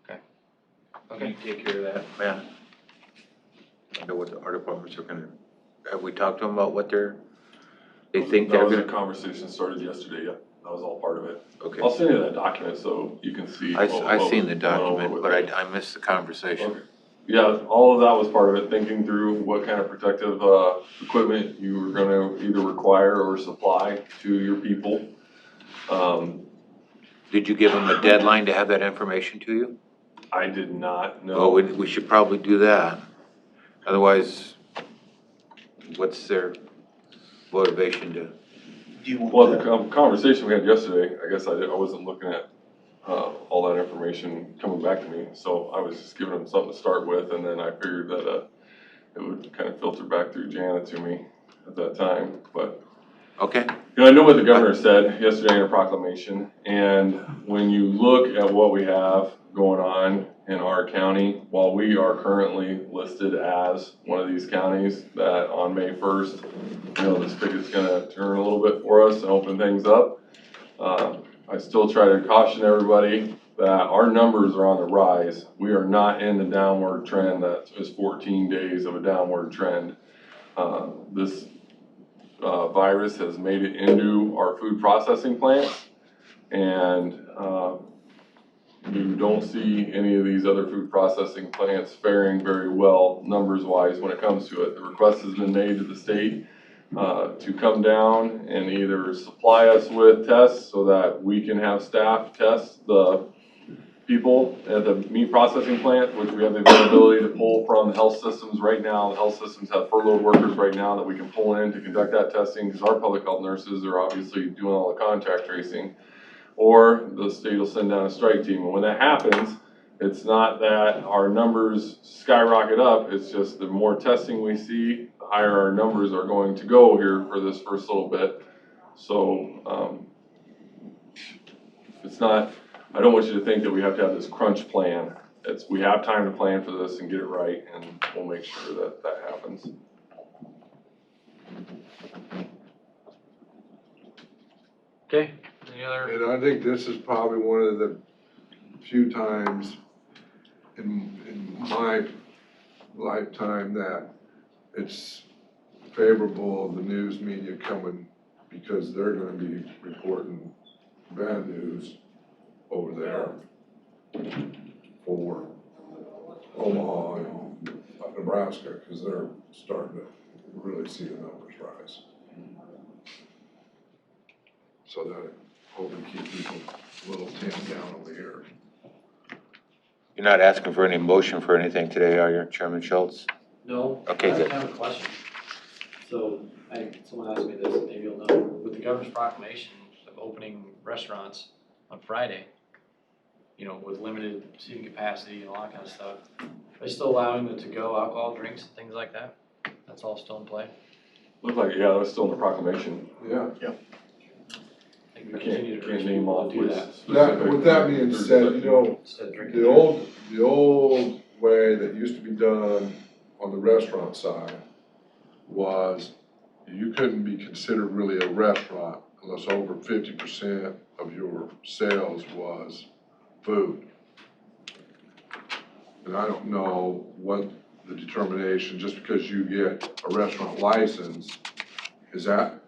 Can you take care of that, Matt? I know what our departments are gonna, have we talked to them about what they think they're That was gonna? a conversation started yesterday, yeah, that was all part of it. Okay. I'll send you that document so you can see. I seen the what document, went but over with I missed the conversation. Okay. Yeah, all of that was part of it, thinking through what kind of protective equipment you were gonna either require or supply to your people. Did you give them a deadline to have that information to you? I did not know. Well, we should probably do that. Otherwise, what's their motivation to? Well, the conversation we had yesterday, I guess I wasn't looking at all that information coming back to me. So I was just giving them something to start with, and then I figured that it would kind of filter back through Janet to me at that time, but. Okay. I know what the governor said yesterday in a proclamation, and when you look at what we have going on in our county, while we are currently listed as one of these counties that on May 1st, the spigot's gonna turn a little bit for us and open things up. I still try to caution everybody that our numbers are on the rise. We are not in the downward trend that is 14 days of a downward trend. This virus has made it into our food processing plants, and you don't see any of these other food processing plants faring very well numbers-wise when it comes to it. The request has been made to the state to come down and either supply us with tests so that we can have staff test the people at the meat processing plant, which we have the availability to pull from the health systems right now. The health systems have furloughed workers right now that we can pull in to conduct that testing, because our public health nurses are obviously doing all the contact tracing. Or the state will send down a strike team. And when that happens, it's not that our numbers skyrocket up, it's just the more testing we see, the higher our numbers are going to go here for this first little bit. So it's not, I don't want you to think that we have to have this crunch plan. We have time to plan for this and get it right, and we'll make sure that that happens. Okay, any other? And I think this is probably one of the few times in my lifetime that it's favorable of the news media coming, because they're gonna be reporting bad news over there for Omaha and Nebraska, because they're starting to really see the numbers rise. So that hopefully keep people a little tamped down over here. You're not asking for any motion for anything today, are you, Chairman Schultz? No. Okay, good. I have a question. So, someone asked me this, and maybe you'll know, with the governor's proclamation of opening restaurants on Friday, with limited seating capacity and all that kind of stuff, are they still allowing the to-go alcohol drinks and things like that? That's all still in play? Look like, yeah, that's still in the proclamation. Yeah. Yep. I can't name off do which that. specific. With that being said, the old way that used to be done on the restaurant side was you couldn't be considered really a restaurant unless over 50% of your sales was food. And I don't know what the determination, just because you get a restaurant license, is that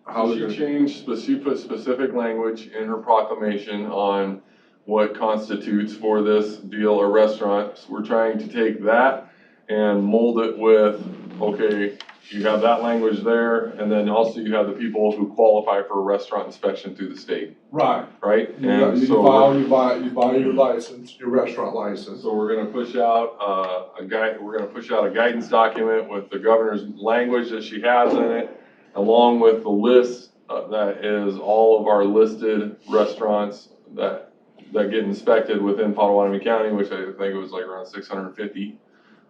how they're gonna? She put specific language in her proclamation on what constitutes for this deal a restaurant. So we're trying to take that and mold it with, okay, you have that language there, and then also you have the people who qualify for a restaurant inspection through the state. Right. Right? You buy your license, your restaurant license. So we're gonna push out a guidance document with the governor's language that she has in it, along with the list that is all of our listed restaurants that get inspected within Potawatomi County, which I think it was like around 650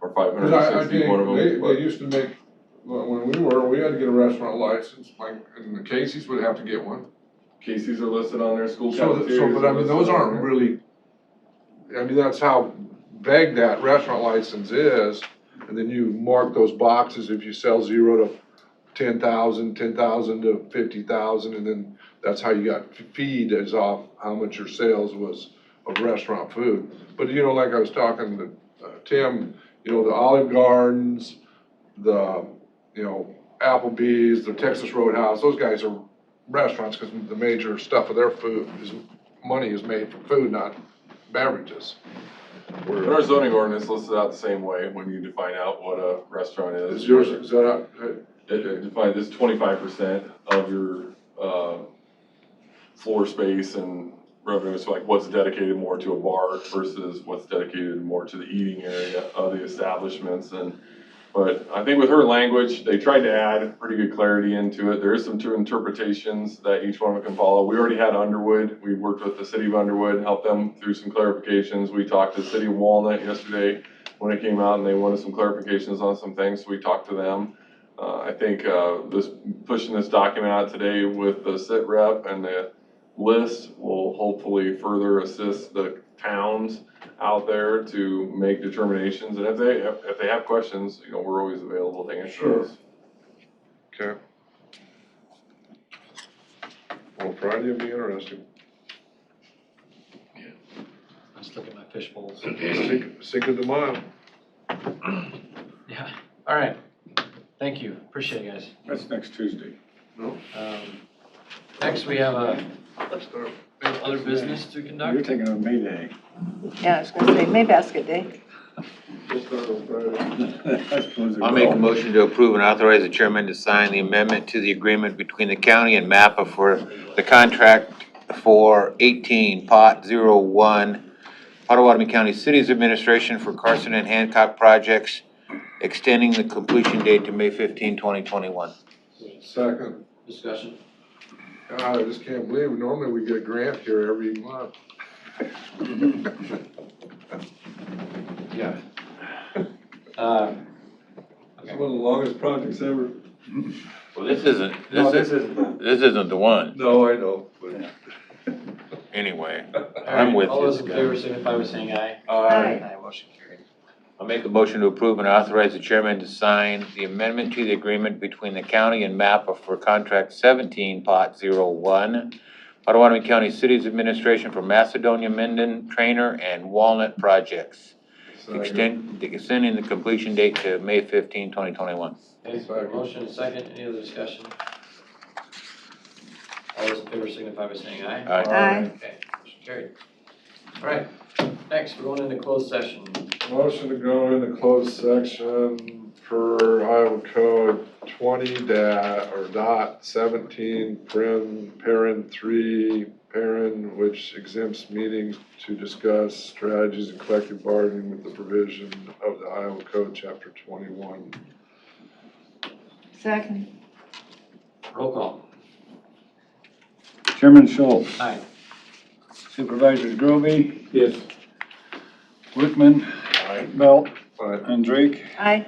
or 560, one of them. They used to make, when we had to get a restaurant license, like, and the Casey's would have to get one. Casey's are listed on their school So, cafeterias. but I mean, those aren't really, I mean, that's how vague that restaurant license is. And then you mark those boxes if you sell 0 to 10,000, 10,000 to 50,000, and then that's how you got feed is off how much your sales was of restaurant food. But like I was talking to Tim, the Olive Gardens, the Applebee's, the Texas Roadhouse, those guys are restaurants because the major stuff of their money is made from food, not beverages. And our zoning ordinance lists it out the same way when you define out what a restaurant is. Is yours, is that out? It defines as 25% of your floor space and revenue. So like what's dedicated more to a bar versus what's dedicated more to the eating area of the establishments. But I think with her language, they tried to add pretty good clarity into it. There is some two interpretations that each one can follow. We already had Underwood. We worked with the city of Underwood, helped them through some clarifications. We talked to the city of Walnut yesterday when it came out, and they wanted some clarifications on some things, so we talked to them. I think pushing this document out today with the sit rep and the list will hopefully further assist the towns out there to make determinations, and if they have questions, we're always available to answer Sure. those. Okay. Well, Friday will be interesting. Let's look at my fish bowls. Cinco de Mayo. Yeah, all right. Thank you, appreciate it, guys. That's next Tuesday. No. Next, we have other business to conduct. You're taking a May Day. Yeah, I was gonna say, May Basket Day. I'll make a motion to approve and authorize the chairman to sign the amendment to the agreement between the county and MAPPA for the contract for 18 Pot 01, Potawatomi County Cities Administration for Carson and Hancock projects, extending the completion date to May 15, 2021. Second. Discussion. God, I just can't believe, normally we get a grant here every month. Yeah. It's one of the longest projects ever. Well, this isn't the one. No, I know, but. Anyway, All I'm right, with all you. those in favor signify by saying aye. Aye. Motion carried. I'll make a motion to approve and authorize the chairman to sign the amendment to the agreement between the county and MAPPA for contract 17 Pot 01, Potawatomi County Cities Administration for Macedonia, Minden, Trainer, and Walnut projects, extending the completion date to May 15, 2021. Okay, motion and second, any other discussion? All those in favor signify by saying aye. Aye. Okay, motion carried. All right, next, we're going into closed session. Motion to go into closed section per Iowa Code 20.17, parent 3, parent, which exempts meetings to discuss strategies and collective bargaining with the provision of the Iowa Code, Chapter 21. Second. Roll call. Chairman Schultz. Aye. Supervisors Grovey, Yes. Wickman, Belt, Aye. and Drake. Aye.